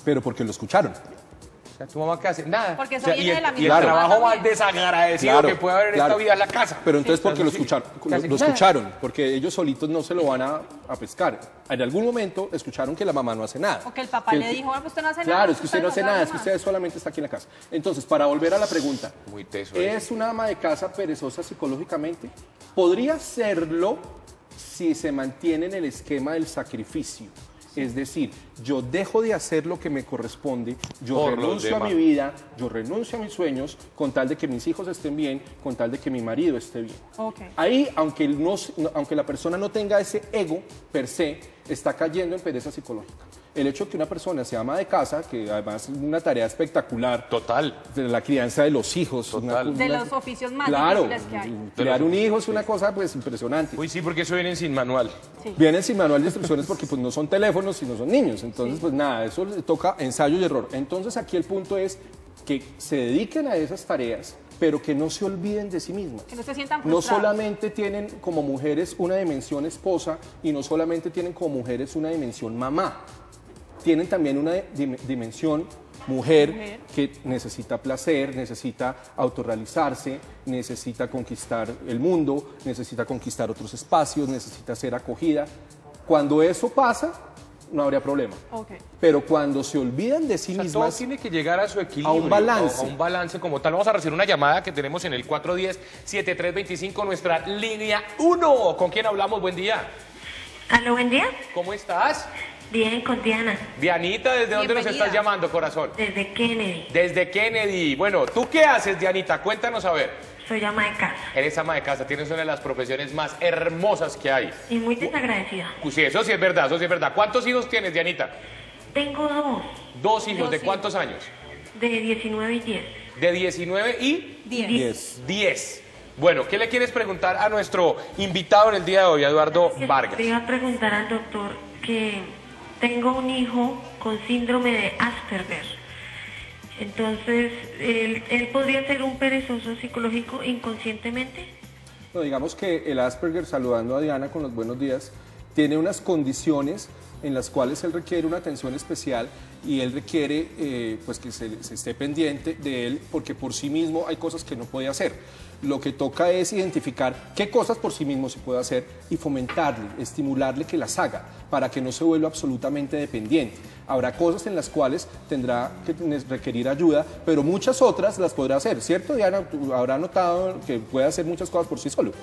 Speaker 4: Pero porque lo escucharon.
Speaker 3: O sea, ¿tu mamá qué hace? Nada.
Speaker 2: Porque eso
Speaker 3: O sea,
Speaker 2: viene
Speaker 3: y el,
Speaker 2: de la
Speaker 3: y el
Speaker 2: misma
Speaker 3: trabajo
Speaker 2: mamá
Speaker 3: más
Speaker 2: también.
Speaker 3: desagradecido
Speaker 4: Claro,
Speaker 3: que puede haber en
Speaker 4: claro.
Speaker 3: esta vida es la casa.
Speaker 4: Pero entonces, ¿por qué lo
Speaker 3: sí,
Speaker 4: escucharon?
Speaker 3: ¿qué hace?
Speaker 4: Lo
Speaker 3: Nada.
Speaker 4: escucharon, porque ellos solitos no se lo van a pescar. En algún momento escucharon que la mamá no hace nada.
Speaker 2: O que el papá le dijo, bueno, pues usted no hace nada.
Speaker 4: Claro, es que usted no hace nada, es que usted solamente está aquí en la casa. Entonces, para volver a la pregunta,
Speaker 3: Muy teso.
Speaker 4: ¿es una ama de casa perezosa psicológicamente? Podría serlo si se mantiene en el esquema del sacrificio. Es decir, yo dejo de hacer lo que me corresponde, yo
Speaker 3: Por los
Speaker 4: renuncio a
Speaker 3: demás.
Speaker 4: mi vida, yo renuncio a mis sueños, con tal de que mis hijos estén bien, con tal de que mi marido esté bien.
Speaker 2: Ok.
Speaker 4: Ahí, aunque la persona no tenga ese ego per se, está cayendo en pereza psicológica. El hecho de que una persona se ama de casa, que además es una tarea espectacular,
Speaker 3: Total.
Speaker 4: de la crianza de los hijos.
Speaker 3: Total.
Speaker 2: De los oficios más
Speaker 4: Claro,
Speaker 2: difíciles que hay.
Speaker 4: crear un hijo es una cosa pues impresionante.
Speaker 3: Uy, sí, porque eso vienen sin manual.
Speaker 2: Sí.
Speaker 4: Vienen sin manual de instrucciones porque pues no son teléfonos, sino son niños. Entonces, pues nada, eso le toca ensayo y error. Entonces, aquí el punto es que se dediquen a esas tareas, pero que no se olviden de sí mismas.
Speaker 2: Que no se sientan
Speaker 4: No
Speaker 2: frustrados.
Speaker 4: solamente tienen como mujeres una dimensión esposa y no solamente tienen como mujeres una dimensión mamá. Tienen también una dimensión mujer que necesita placer, necesita autorrealizarse, necesita conquistar el mundo, necesita conquistar otros espacios, necesita ser acogida. Cuando eso pasa, no habría problema.
Speaker 2: Ok.
Speaker 4: Pero cuando se olvidan de sí
Speaker 3: O sea, todo
Speaker 4: mismas,
Speaker 3: tiene que llegar a su equilibrio.
Speaker 4: a un balance.
Speaker 3: A un balance como tal. Vamos a recibir una llamada que tenemos en el 410-7325, nuestra línea 1. ¿Con quién hablamos? Buen día.
Speaker 5: Aló, buen día.
Speaker 3: ¿Cómo estás?
Speaker 5: Bien, con Diana,
Speaker 3: Dianita, ¿desde dónde nos
Speaker 2: Bienvenida.
Speaker 3: estás llamando, corazón?
Speaker 5: desde Kennedy.
Speaker 3: Desde Kennedy. Bueno, ¿tú qué haces, Dianita? Cuéntanos a ver.
Speaker 5: Soy ama de casa
Speaker 3: Eres ama de casa, tienes una de las profesiones más hermosas que hay.
Speaker 5: y muy desagradecida.
Speaker 3: Pues sí, eso sí es verdad, eso sí es verdad. ¿Cuántos hijos tienes, Dianita?
Speaker 5: Tengo dos,
Speaker 3: 2 hijos,
Speaker 2: Dos
Speaker 3: ¿de
Speaker 2: hijos.
Speaker 3: cuántos años?
Speaker 5: de 19 y 10.
Speaker 3: De 19 y
Speaker 2: 10.
Speaker 4: 10.
Speaker 3: 10. Bueno, ¿qué le quieres preguntar a nuestro invitado en el día de hoy, Eduardo Vargas?
Speaker 5: Le iba a preguntar al doctor que tengo un hijo con síndrome de Asperger. Entonces, ¿él podría ser un perezoso psicológico inconscientemente?
Speaker 4: No, digamos que el Asperger, saludando a Diana con los buenos días, tiene unas condiciones en las cuales él requiere una atención especial y él requiere pues que se esté pendiente de él porque por sí mismo hay cosas que no puede hacer. Lo que toca es identificar qué cosas por sí mismo se puede hacer y fomentarle, estimularle que las haga para que no se vuelva absolutamente dependiente. Habrá cosas en las cuales tendrá que requerir ayuda, pero muchas otras las podrá hacer, ¿cierto, Diana? ¿Tú habrá notado que puede hacer muchas cosas por sí solo?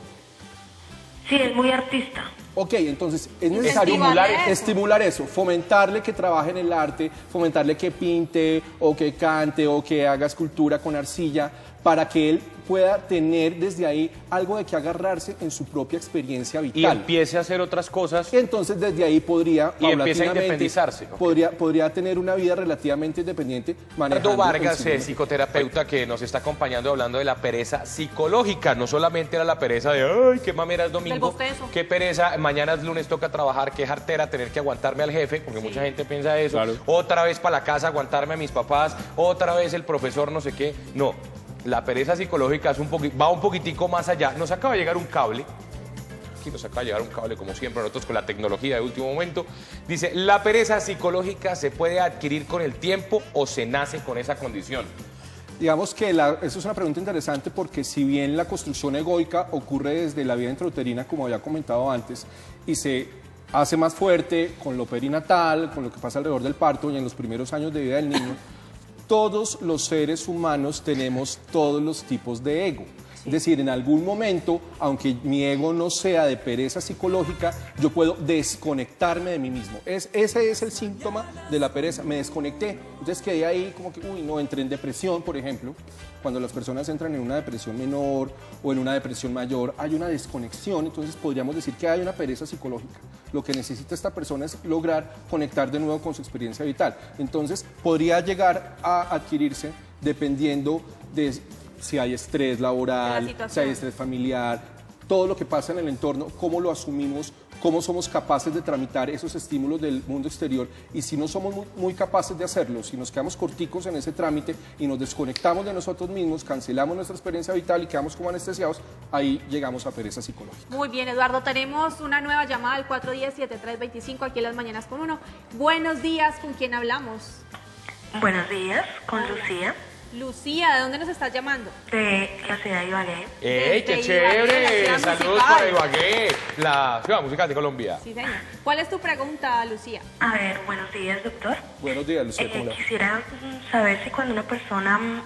Speaker 5: Sí, es muy artista.
Speaker 4: Ok, entonces es necesario estimular eso, fomentarle que trabaje en el arte, fomentarle que pinte o que cante o que haga escultura con arcilla para que él pueda tener desde ahí algo de que agarrarse en su propia experiencia vital.
Speaker 3: Y empiece a hacer otras cosas.
Speaker 4: Entonces desde ahí podría
Speaker 3: y empieza a independizarse.
Speaker 4: Podría tener una vida relativamente independiente.
Speaker 3: Eduardo Vargas, psicoterapeuta que nos está acompañando hablando de la pereza psicológica. No solamente era la pereza de, ay, qué mamera es domingo, qué pereza, mañana es lunes, toca trabajar, qué jartera tener que aguantarme al jefe, porque mucha gente piensa eso. Claro. Otra vez para la casa, aguantarme a mis papás, otra vez el profesor, no sé qué. No. La pereza psicológica es va un poquitico más allá. Nos acaba de llegar un cable. Aquí nos acaba de llegar un cable, como siempre, nosotros con la tecnología de último momento. Dice, ¿la pereza psicológica se puede adquirir con el tiempo o se nace con esa condición?
Speaker 4: Digamos que eso es una pregunta interesante porque si bien la construcción egoica ocurre desde la vida intrauterina, como había comentado antes, y se hace más fuerte con lo perinatal, con lo que pasa alrededor del parto y en los primeros años de vida del niño, todos los seres humanos tenemos todos los tipos de ego. Es decir, en algún momento, aunque mi ego no sea de pereza psicológica, yo puedo desconectarme de mí mismo. Ese es el síntoma de la pereza, me desconecté. Entonces quedé ahí como que, uy, no, entré en depresión, por ejemplo. Cuando las personas entran en una depresión menor o en una depresión mayor, hay una desconexión, entonces podríamos decir que hay una pereza psicológica. Lo que necesita esta persona es lograr conectar de nuevo con su experiencia vital. Entonces podría llegar a adquirirse dependiendo de si hay estrés laboral, si hay estrés familiar, todo lo que pasa en el entorno, cómo lo asumimos, cómo somos capaces de tramitar esos estímulos del mundo exterior y si no somos muy capaces de hacerlo, si nos quedamos corticos en ese trámite y nos desconectamos de nosotros mismos, cancelamos nuestra experiencia vital y quedamos como anestesiados, ahí llegamos a pereza psicológica.
Speaker 2: Muy bien, Eduardo, tenemos una nueva llamada al 410-7325 aquí en Las Mañanas con Uno. Buenos días, ¿con quién hablamos?
Speaker 5: Buenos días, con Lucía.
Speaker 2: Lucía, ¿de dónde nos estás llamando?
Speaker 5: De la ciudad de Ibagué.
Speaker 3: ¡Ey, qué chévere! Saludos para Ibagué, la ciudad musical de Colombia.
Speaker 2: Sí, señor. ¿Cuál es tu pregunta, Lucía?
Speaker 5: A ver, buenos días, doctor.
Speaker 4: Buenos días, Lucía.
Speaker 5: Quisiera saber si cuando una persona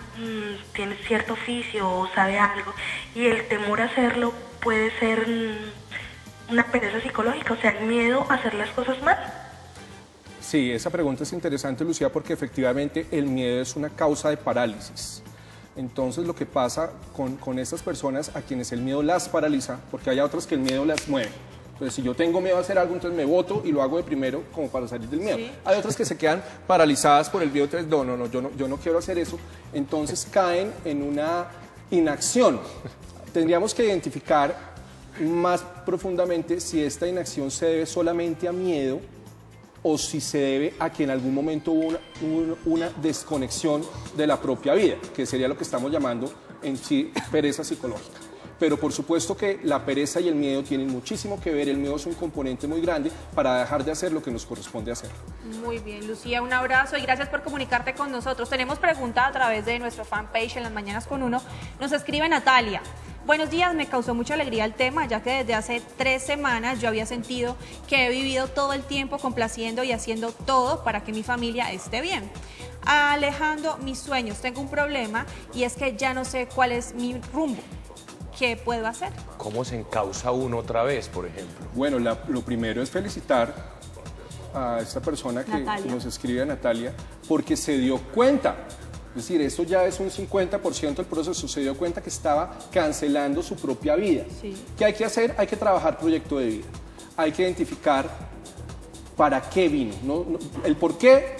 Speaker 5: tiene cierto oficio o sabe algo y el temor a hacerlo puede ser una pereza psicológica, o sea, el miedo a hacer las cosas mal.
Speaker 4: Sí, esa pregunta es interesante, Lucía, porque efectivamente el miedo es una causa de parálisis. Entonces lo que pasa con estas personas a quienes el miedo las paraliza, porque hay otras que el miedo las mueve. Entonces si yo tengo miedo a hacer algo, entonces me boto y lo hago de primero como para salir del miedo. Sí. Hay otras que se quedan paralizadas por el miedo, entonces yo no quiero hacer eso. Entonces caen en una inacción. Tendríamos que identificar más profundamente si esta inacción se debe solamente a miedo o si se debe a que en algún momento hubo una desconexión de la propia vida, que sería lo que estamos llamando en sí pereza psicológica. Pero por supuesto que la pereza y el miedo tienen muchísimo que ver, el miedo es un componente muy grande para dejar de hacer lo que nos corresponde hacer.
Speaker 2: Muy bien, Lucía, un abrazo y gracias por comunicarte con nosotros. Tenemos pregunta a través de nuestro fanpage en Las Mañanas con Uno. Nos escribe Natalia. Buenos días, me causó mucha alegría el tema, ya que desde hace 3 semanas yo había sentido que he vivido todo el tiempo complaciendo y haciendo todo para que mi familia esté bien. Alejando mis sueños, tengo un problema y es que ya no sé cuál es mi rumbo. ¿Qué puedo hacer?
Speaker 3: ¿Cómo se encausa uno otra vez, por ejemplo?
Speaker 4: Bueno, lo primero es felicitar a esta persona que nos escribe, a Natalia, porque se dio cuenta. Es decir, esto ya es un 50% del proceso, se dio cuenta que estaba cancelando su propia vida. Sí. ¿Qué hay que hacer? Hay que trabajar proyecto de vida. Hay que identificar para qué vino. El por qué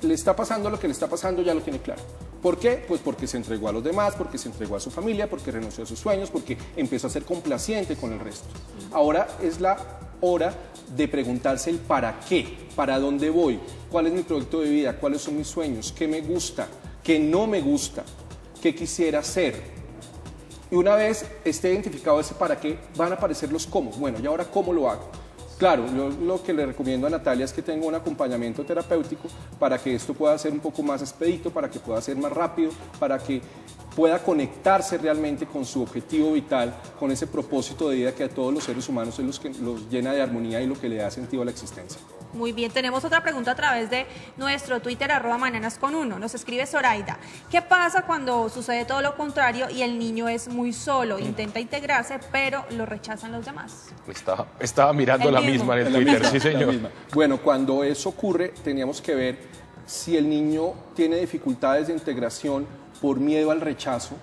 Speaker 4: le está pasando lo que le está pasando ya lo tiene claro. ¿Por qué? Pues porque se entregó a los demás, porque se entregó a su familia, porque renunció a sus sueños, porque empezó a ser complaciente con el resto. Ahora es la hora de preguntarse el para qué, para dónde voy, cuál es mi proyecto de vida, cuáles son mis sueños, qué me gusta, qué no me gusta, qué quisiera hacer. Y una vez esté identificado ese para qué, van a aparecer los cómo. Bueno, ¿y ahora cómo lo hago? Claro, yo lo que le recomiendo a Natalia es que tenga un acompañamiento terapéutico para que esto pueda ser un poco más expedito, para que pueda ser más rápido, para que pueda conectarse realmente con su objetivo vital, con ese propósito de vida que a todos los seres humanos es lo que los llena de armonía y lo que le da sentido a la existencia.
Speaker 2: Muy bien, tenemos otra pregunta a través de nuestro Twitter, @mañanasconuno. Nos escribe Zoraida. ¿Qué pasa cuando sucede todo lo contrario y el niño es muy solo? Intenta integrarse, pero lo rechazan los demás.
Speaker 3: Estaba mirando la misma en el Twitter, sí señor.
Speaker 4: Bueno, cuando eso ocurre, teníamos que ver si el niño tiene dificultades de integración por miedo al rechazo,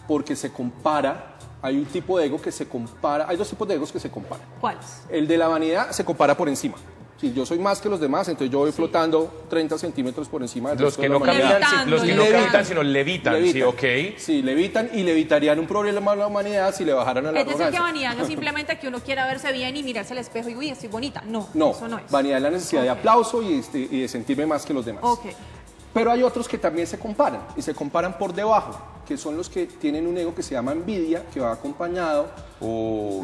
Speaker 4: porque se compara. Hay un tipo de ego que se compara, hay dos tipos de egos que se comparan.
Speaker 2: ¿Cuáles?
Speaker 4: El de la vanidad se compara por encima. Si yo soy más que los demás, entonces yo voy flotando 30 centímetros por encima del
Speaker 3: Los
Speaker 4: resto
Speaker 3: que
Speaker 4: de
Speaker 3: no
Speaker 4: la humanidad.
Speaker 3: caminan, los que no caminan, sino levitan, sí, ok.
Speaker 4: Sí, levitan y levitarían un problema a la humanidad si le bajaran a la
Speaker 2: Es decir,
Speaker 4: arrogancia.
Speaker 2: que vanidad no es simplemente que uno quiera verse bien y mirarse al espejo y uy, estoy bonita. No,
Speaker 4: No,
Speaker 2: eso no es.
Speaker 4: vanidad es la necesidad de aplauso y de sentirme más que los demás.
Speaker 2: Ok.
Speaker 4: Pero hay otros que también se comparan, y se comparan por debajo, que son los que tienen un ego que se llama envidia, que va acompañado,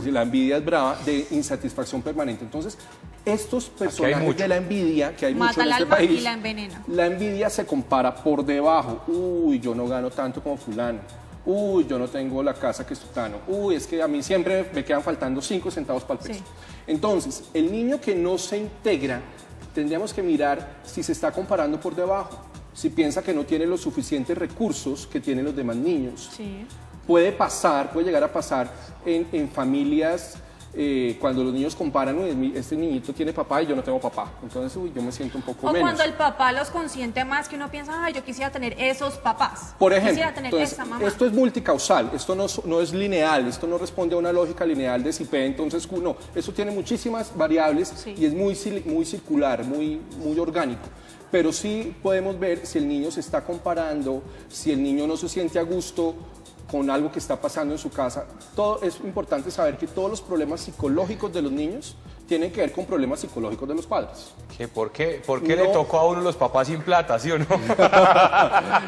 Speaker 4: si la envidia es brava, de insatisfacción permanente. Entonces, estos personajes de la envidia, que hay mucho en este país,
Speaker 2: y la envenena.
Speaker 4: La envidia se compara por debajo. Uy, yo no gano tanto como fulano. Uy, yo no tengo la casa que sutano. Uy, es que a mí siempre me quedan faltando 5 centavos para el peso.
Speaker 2: Sí.
Speaker 4: Entonces, el niño que no se integra, tendríamos que mirar si se está comparando por debajo, si piensa que no tiene los suficientes recursos que tienen los demás niños.
Speaker 2: Sí.
Speaker 4: Puede llegar a pasar en familias cuando los niños comparan, uy, este niñito tiene papá y yo no tengo papá, entonces uy, yo me siento un poco menos.
Speaker 2: O cuando el papá los consiente más, que uno piensa, ay, yo quisiera tener esos papás.
Speaker 4: Por ejemplo,
Speaker 2: quisiera tener
Speaker 4: entonces,
Speaker 2: esa mamá.
Speaker 4: esto es multicausal, esto no es lineal, esto no responde a una lógica lineal de si P, entonces Q, no. Eso tiene muchísimas variables y es muy circular, muy orgánico. Pero sí podemos ver si el niño se está comparando, si el niño no se siente a gusto con algo que está pasando en su casa. Todo es importante saber que todos los problemas psicológicos de los niños tienen que ver con problemas psicológicos de los padres.
Speaker 3: ¿Por qué le tocó a uno los papás sin plata, sí o no?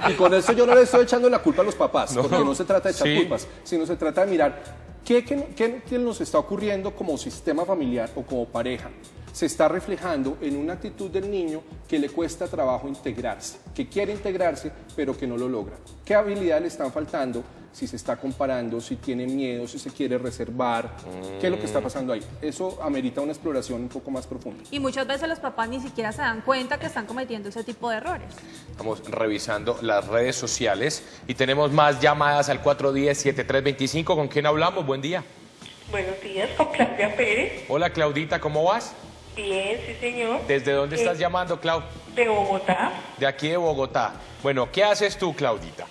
Speaker 4: Y con eso yo no le estoy echando la culpa a los papás, porque no se trata de echar culpas, sino se trata de mirar qué nos está ocurriendo como sistema familiar o como pareja. Se está reflejando en una actitud del niño que le cuesta trabajo integrarse, que quiere integrarse, pero que no lo logra. ¿Qué habilidades le están faltando? Si se está comparando, si tiene miedo, si se quiere reservar, ¿qué es lo que está pasando ahí? Eso amerita una exploración un poco más profunda.
Speaker 2: Y muchas veces los papás ni siquiera se dan cuenta que están cometiendo ese tipo de errores.
Speaker 3: Estamos revisando las redes sociales y tenemos más llamadas al 410-7325. ¿Con quién hablamos? Buen día.
Speaker 5: Buenos días, con Claudia Pérez.
Speaker 3: Hola, Claudita, ¿cómo vas?
Speaker 5: Bien, sí, señor.
Speaker 3: ¿Desde dónde estás llamando, Clau?
Speaker 5: De Bogotá.
Speaker 3: De aquí de Bogotá. Bueno, ¿qué haces tú, Claudita?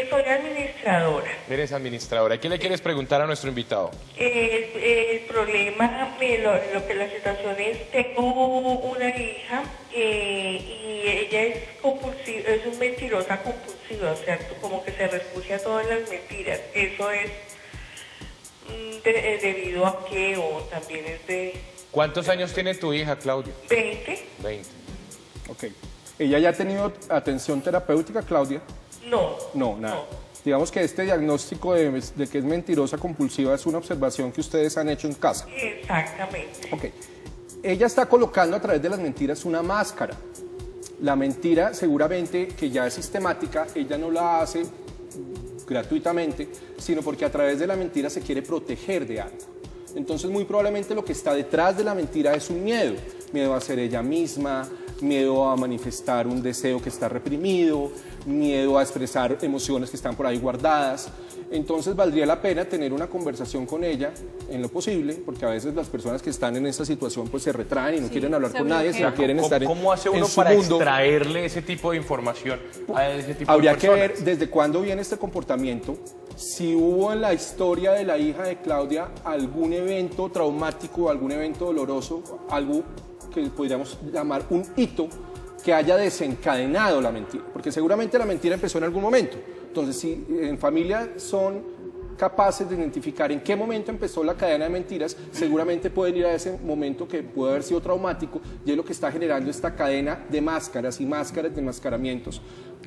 Speaker 5: Soy administradora.
Speaker 3: Eres administradora. ¿Qué le quieres preguntar a nuestro invitado?
Speaker 5: El problema, la situación es, tengo una hija y ella es compulsiva, es una mentirosa compulsiva, o sea, como que se refugia a todas las mentiras. ¿Eso es debido a qué o también es de...?
Speaker 3: ¿Cuántos años tiene tu hija, Claudia?
Speaker 5: 20.
Speaker 3: 20.
Speaker 4: Ok. ¿Ella ya ha tenido atención terapéutica, Claudia?
Speaker 5: No.
Speaker 4: No, nada. No. Digamos que este diagnóstico de que es mentirosa compulsiva es una observación que ustedes han hecho en casa.
Speaker 5: Exactamente.
Speaker 4: Ok. Ella está colocando a través de las mentiras una máscara. La mentira, seguramente, que ya es sistemática, ella no la hace gratuitamente, sino porque a través de la mentira se quiere proteger de algo. Entonces, muy probablemente lo que está detrás de la mentira es un miedo. Miedo a ser ella misma, miedo a manifestar un deseo que está reprimido, miedo a expresar emociones que están por ahí guardadas. Entonces, valdría la pena tener una conversación con ella, en lo posible, porque a veces las personas que están en esa situación pues se retraen y no quieren hablar con nadie, sino quieren estar en su mundo.
Speaker 3: ¿Cómo hace uno para extraerle ese tipo de información a ese tipo
Speaker 4: Habría
Speaker 3: de personas?
Speaker 4: que ver desde cuándo viene este comportamiento, si hubo en la historia de la hija de Claudia algún evento traumático, algún evento doloroso, algo que podríamos llamar un hito que haya desencadenado la mentira, porque seguramente la mentira empezó en algún momento. Entonces, si en familia son capaces de identificar en qué momento empezó la cadena de mentiras, seguramente pueden ir a ese momento que puede haber sido traumático, y es lo que está generando esta cadena de máscaras y máscaras de enmascaramientos.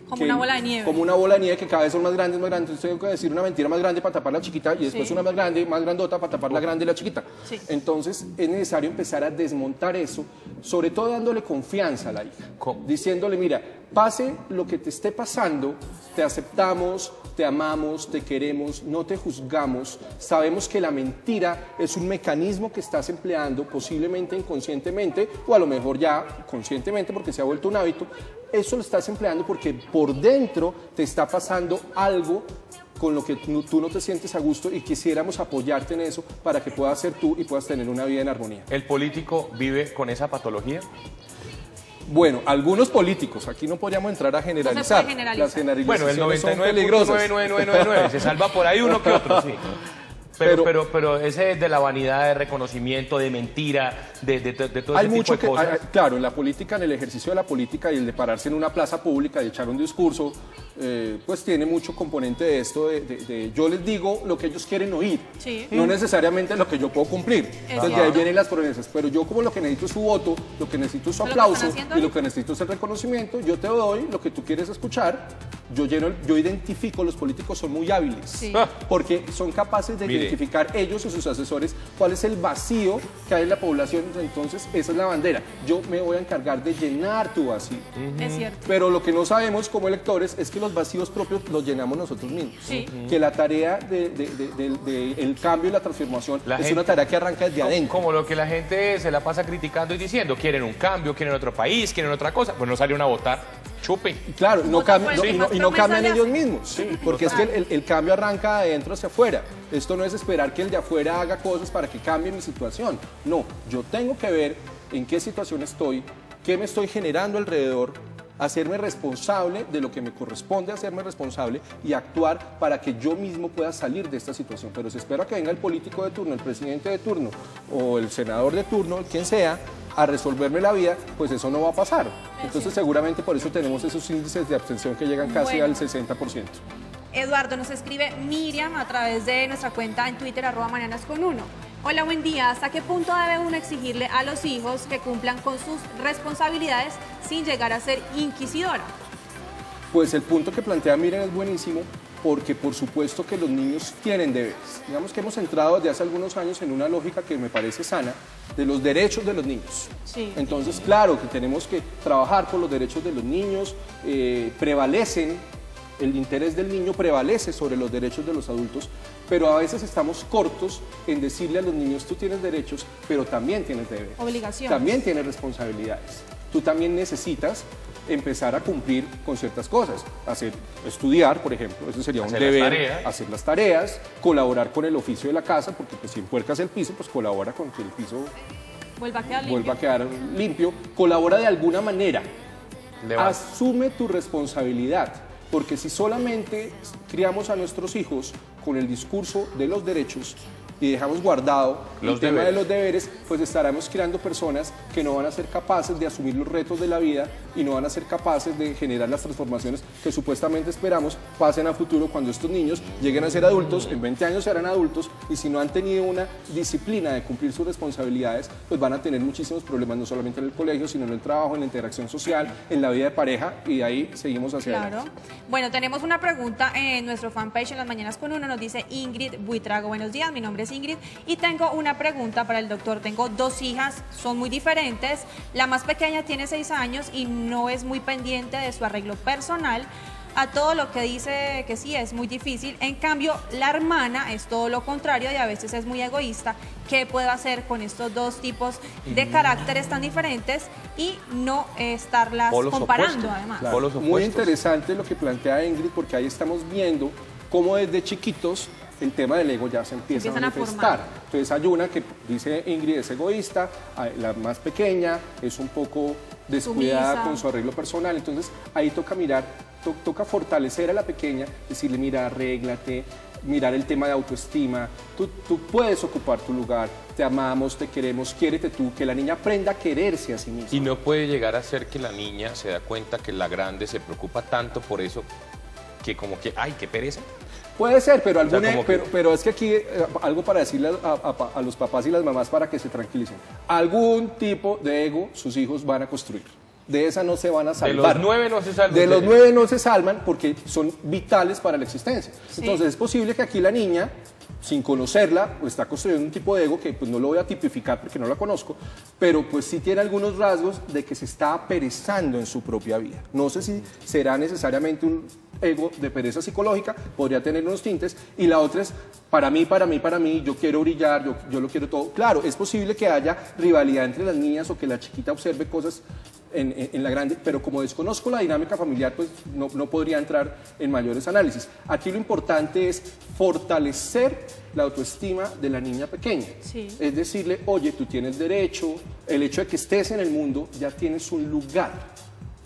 Speaker 2: Como una bola de nieve.
Speaker 4: Como una bola de nieve que cada vez son más grandes, más grandes. Entonces tengo que decir una mentira más grande para tapar la chiquita y después una más grande, más grandota para tapar la grande y la chiquita.
Speaker 2: Sí.
Speaker 4: Entonces es necesario empezar a desmontar eso, sobre todo dándole confianza a la hija.
Speaker 3: ¿Cómo?
Speaker 4: Diciéndole, mira, pase lo que te esté pasando, te aceptamos, te amamos, te queremos, no te juzgamos. Sabemos que la mentira es un mecanismo que estás empleando, posiblemente inconscientemente, o a lo mejor ya conscientemente porque se ha vuelto un hábito. Eso lo estás empleando porque por dentro te está pasando algo con lo que tú no te sientes a gusto, y quisiéramos apoyarte en eso para que puedas ser tú y puedas tener una vida en armonía.
Speaker 3: ¿El político vive con esa patología?
Speaker 4: Bueno, algunos políticos, aquí no podríamos entrar a generalizar.
Speaker 2: puede generalizar.
Speaker 4: Las generalizaciones
Speaker 3: Bueno, el
Speaker 4: son peligrosas.
Speaker 3: 99.99999 se salva por ahí uno que otro, sí. Pero ese de la vanidad, de reconocimiento, de mentira, de todo
Speaker 4: Hay
Speaker 3: ese
Speaker 4: mucho
Speaker 3: tipo de cosas.
Speaker 4: claro, en la política, en el ejercicio de la política y el de pararse en una plaza pública y echar un discurso, pues tiene mucho componente de esto, de yo les digo lo que ellos quieren oír,
Speaker 2: Sí.
Speaker 4: no necesariamente lo que yo puedo cumplir. Entonces de ahí vienen las promesas, pero yo como lo que necesito es su voto, lo que necesito es su
Speaker 2: Lo que
Speaker 4: aplauso
Speaker 2: están haciendo
Speaker 4: y lo
Speaker 2: ahí.
Speaker 4: que necesito es el reconocimiento, yo te doy lo que tú quieres escuchar, yo identifico, los políticos son muy hábiles,
Speaker 2: Sí.
Speaker 4: porque son capaces de
Speaker 3: Mire.
Speaker 4: identificar ellos y sus asesores cuál es el vacío que hay en la población. Entonces esa es la bandera, yo me voy a encargar de llenar tu vacío.
Speaker 2: Es cierto.
Speaker 4: Pero lo que no sabemos como electores es que los vacíos propios los llenamos nosotros mismos.
Speaker 2: Sí.
Speaker 4: Que la tarea del cambio y la transformación
Speaker 3: La
Speaker 4: es
Speaker 3: gente-
Speaker 4: una tarea que arranca desde adentro.
Speaker 3: Como lo que la gente se la pasa criticando y diciendo, quieren un cambio, quieren otro país, quieren otra cosa, pues no salieron a votar, chupe.
Speaker 4: Claro, no
Speaker 2: Votan
Speaker 4: cambian,
Speaker 2: por el que más
Speaker 4: y no
Speaker 2: promesas
Speaker 4: cambian
Speaker 2: le
Speaker 4: ellos
Speaker 2: hacen.
Speaker 4: mismos, porque es que el cambio arranca de adentro hacia afuera. Esto no es esperar que el de afuera haga cosas para que cambie mi situación. No, yo tengo que ver en qué situación estoy, qué me estoy generando alrededor, hacerme responsable de lo que me corresponde hacerme responsable y actuar para que yo mismo pueda salir de esta situación. Pero si espero a que venga el político de turno, el presidente de turno o el senador de turno, quien sea, a resolverme la vida, pues eso no va a pasar. Entonces seguramente por eso tenemos esos índices de abstención que llegan casi
Speaker 2: Bueno.
Speaker 4: al 60%.
Speaker 2: Eduardo, nos escribe Miriam a través de nuestra cuenta en Twitter, @mañanasconuno. Hola, buen día. ¿Hasta qué punto debe uno exigirle a los hijos que cumplan con sus responsabilidades sin llegar a ser inquisidora?
Speaker 4: Pues el punto que plantea Miriam es buenísimo, porque por supuesto que los niños tienen deberes. Digamos que hemos entrado desde hace algunos años en una lógica que me parece sana, de los derechos de los niños.
Speaker 2: Sí.
Speaker 4: Entonces, claro que tenemos que trabajar por los derechos de los niños, el interés del niño prevalece sobre los derechos de los adultos, pero a veces estamos cortos en decirle a los niños, tú tienes derechos, pero también tienes deberes.
Speaker 2: Obligaciones.
Speaker 4: También tienes responsabilidades. Tú también necesitas empezar a cumplir con ciertas cosas, estudiar, por ejemplo, eso sería un
Speaker 3: Hacer las
Speaker 4: deber,
Speaker 3: tareas.
Speaker 4: hacer las tareas, colaborar con el oficio de la casa, porque pues, si empuercas el piso, pues colabora con que el piso
Speaker 2: Vuelva a quedar limpio.
Speaker 4: vuelva a quedar limpio, colabora de alguna manera,
Speaker 3: Levanta.
Speaker 4: asume tu responsabilidad, porque si solamente criamos a nuestros hijos con el discurso de los derechos y dejamos guardado
Speaker 3: Los
Speaker 4: el tema de
Speaker 3: deberes.
Speaker 4: los deberes, pues estaremos creando personas que no van a ser capaces de asumir los retos de la vida y no van a ser capaces de generar las transformaciones que supuestamente esperamos pasen a futuro cuando estos niños lleguen a ser adultos, en 20 años serán adultos, y si no han tenido una disciplina de cumplir sus responsabilidades, pues van a tener muchísimos problemas, no solamente en el colegio, sino en el trabajo, en la interacción social, en la vida de pareja, y de ahí seguimos hacia
Speaker 2: Claro.
Speaker 4: adelante.
Speaker 2: Bueno, tenemos una pregunta en nuestro fanpage en Las Mañanas con Uno. Nos dice Ingrid Buitrago. Buenos días, mi nombre es Ingrid y tengo una pregunta para el doctor. Tengo 2 hijas, son muy diferentes. La más pequeña tiene 6 años y no es muy pendiente de su arreglo personal. A todo lo que dice que sí es muy difícil. En cambio, la hermana es todo lo contrario y a veces es muy egoísta. ¿Qué puedo hacer con estos 2 tipos de caracteres tan diferentes y no estarlas
Speaker 3: Polos
Speaker 2: comparando
Speaker 3: opuestos.
Speaker 2: además?
Speaker 3: Claro. Polos
Speaker 4: Muy
Speaker 3: opuestos.
Speaker 4: interesante lo que plantea Ingrid, porque ahí estamos viendo cómo desde chiquitos el tema del ego ya se empieza a
Speaker 2: Empiezan a
Speaker 4: manifestar.
Speaker 2: formar.
Speaker 4: Entonces hay una que dice Ingrid es egoísta, la más pequeña es un poco descuidada
Speaker 2: Sumisa.
Speaker 4: con su arreglo personal, entonces ahí toca mirar, toca fortalecer a la pequeña, decirle mira, arréglate, mirar el tema de autoestima. Tú puedes ocupar tu lugar, te amamos, te queremos, quiérete tú, que la niña aprenda a quererse a sí misma.
Speaker 3: Y no puede llegar a ser que la niña se da cuenta que la grande se preocupa tanto por eso que como que, ay, qué pereza.
Speaker 4: Puede ser, pero, pero es que aquí algo para decirle a los papás y las mamás para que se tranquilicen. Algún tipo de ego sus hijos van a construir. De esa no se van a salvar.
Speaker 3: De los 9 no se salvan.
Speaker 4: De los 9 no se salvan porque son vitales para la existencia. Sí. Entonces es posible que aquí la niña, sin conocerla, pues está construyendo un tipo de ego que pues no lo voy a tipificar porque no la conozco, pero pues sí tiene algunos rasgos de que se está aperezando en su propia vida. No sé si será necesariamente un ego de pereza psicológica, podría tener unos tintes, y la otra es para mí, yo quiero brillar, yo lo quiero todo. Claro, es posible que haya rivalidad entre las niñas o que la chiquita observe cosas en la grande, pero como desconozco la dinámica familiar, pues no podría entrar en mayores análisis. Aquí lo importante es fortalecer la autoestima de la niña pequeña. Sí. Es decirle, oye, tú tienes derecho, el hecho de que estés en el mundo, ya tienes un lugar.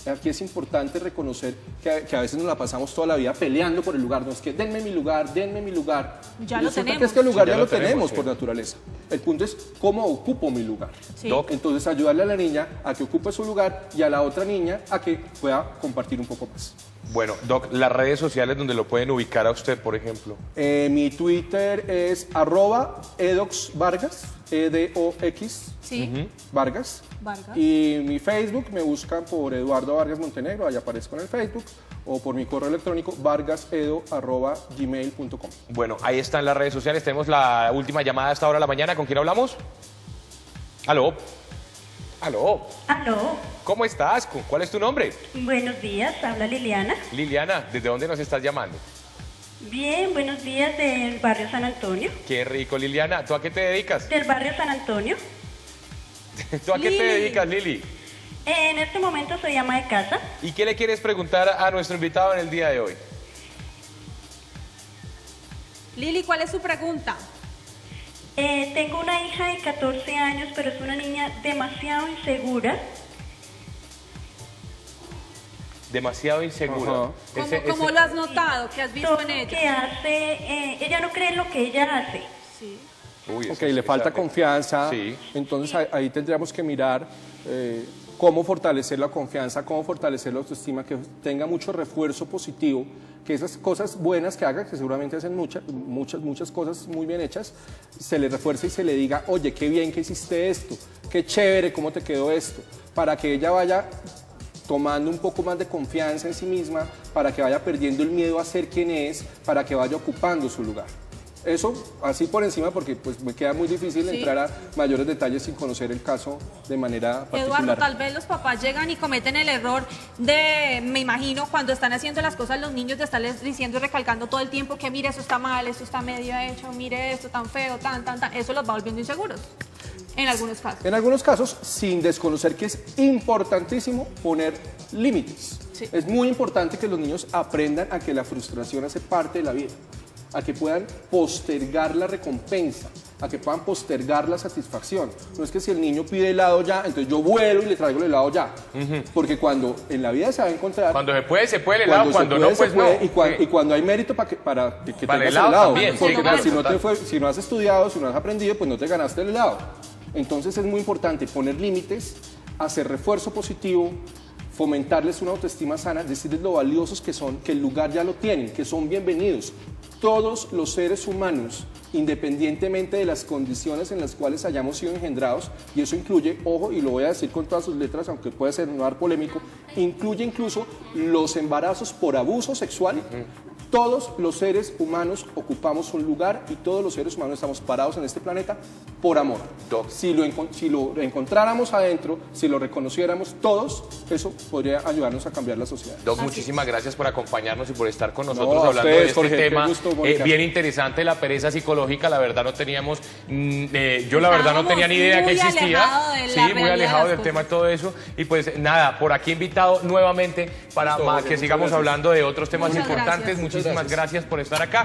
Speaker 4: Aquí es importante reconocer que a veces nos la pasamos toda la vida peleando por el lugar. No es que denme mi lugar, denme mi lugar.
Speaker 2: Ya lo tenemos.
Speaker 4: Que es que el lugar ya lo tenemos por naturaleza. El punto es cómo ocupo mi lugar.
Speaker 2: Sí.
Speaker 4: Entonces ayudarle a la niña a que ocupe su lugar y a la otra niña a que pueda compartir un poco más.
Speaker 3: Bueno, Doc, las redes sociales donde lo pueden ubicar a usted, por ejemplo.
Speaker 4: Mi Twitter es @edoxvargas, EDOX,
Speaker 2: sí.
Speaker 4: Vargas. Y mi Facebook me buscan por Eduardo Vargas Montenegro, ahí aparezco en el Facebook, o por mi correo electrónico vargasedo@gmail.com.
Speaker 3: Bueno, ahí están las redes sociales. Tenemos la última llamada a esta hora de la mañana. ¿Con quién hablamos? ¿Aló? ¿Aló?
Speaker 6: ¿Aló?
Speaker 3: ¿Cómo estás? ¿Cuál es tu nombre?
Speaker 6: Buenos días, habla Liliana.
Speaker 3: Liliana, ¿desde dónde nos estás llamando?
Speaker 6: Bien, buenos días, del barrio San Antonio.
Speaker 3: Qué rico, Liliana. ¿Tú a qué te dedicas?
Speaker 6: Del barrio San Antonio.
Speaker 3: ¿Tú a qué te dedicas, Lili?
Speaker 6: En este momento soy ama de casa.
Speaker 3: ¿Y qué le quieres preguntar a nuestro invitado en el día de hoy?
Speaker 2: Lili, ¿cuál es su pregunta?
Speaker 6: Tengo una hija de 14 años, pero es una niña demasiado insegura.
Speaker 3: Demasiado insegura.
Speaker 2: ¿Cómo lo has notado? ¿Qué has visto en ella?
Speaker 6: Que hace, ella no cree en lo que ella hace.
Speaker 2: Sí.
Speaker 4: Uy, le falta confianza.
Speaker 3: Sí.
Speaker 4: Entonces ahí tendríamos que mirar cómo fortalecer la confianza, cómo fortalecer la autoestima, que tenga mucho refuerzo positivo, que esas cosas buenas que haga, que seguramente hacen muchas cosas muy bien hechas, se le refuerce y se le diga, oye, qué bien que hiciste esto, qué chévere, cómo te quedó esto, para que ella vaya tomando un poco más de confianza en sí misma, para que vaya perdiendo el miedo a ser quien es, para que vaya ocupando su lugar. Eso así por encima, porque pues me queda muy difícil entrar a mayores detalles sin conocer el caso de manera particular.
Speaker 2: Eduardo, tal vez los papás llegan y cometen el error de, me imagino, cuando están haciendo las cosas los niños, de estarles diciendo y recalcando todo el tiempo que mire, eso está mal, esto está medio hecho, mire esto tan feo, tan. Eso los va volviendo inseguros, en algunos casos.
Speaker 4: En algunos casos, sin desconocer que es importantísimo poner límites. Sí. Es muy importante que los niños aprendan a que la frustración hace parte de la vida, a que puedan postergar la recompensa, a que puedan postergar la satisfacción. No es que si el niño pide helado ya, entonces yo vuelo y le traigo el helado ya. Porque cuando en la vida se va a encontrar...
Speaker 3: Cuando se puede el helado, cuando no, pues no.
Speaker 4: Y cuando hay mérito para que tengas el helado. También, porque si no has estudiado, si no has aprendido, pues no te ganaste el helado. Entonces es muy importante poner límites, hacer refuerzo positivo, fomentarles una autoestima sana, decirles lo valiosos que son, que el lugar ya lo tienen, que son bienvenidos. Todos los seres humanos, independientemente de las condiciones en las cuales hayamos sido engendrados, y eso incluye, ojo, y lo voy a decir con todas sus letras, aunque puede sonar polémico, incluye incluso los embarazos por abuso sexual. Todos los seres humanos ocupamos un lugar y todos los seres humanos estamos parados en este planeta por amor. Si lo encontráramos adentro, si lo reconociéramos todos, eso podría ayudarnos a cambiar la sociedad.
Speaker 3: Doc, muchísimas gracias por acompañarnos y por estar con nosotros hablando de este Jorge, tema bien interesante, la pereza psicológica. La verdad no teníamos, yo la verdad no tenía ni idea que existía. Muy alejado del tema y todo eso. Y pues nada, por aquí invitado nuevamente para que sigamos hablando de otros temas importantes. Muchísimas gracias por estar acá.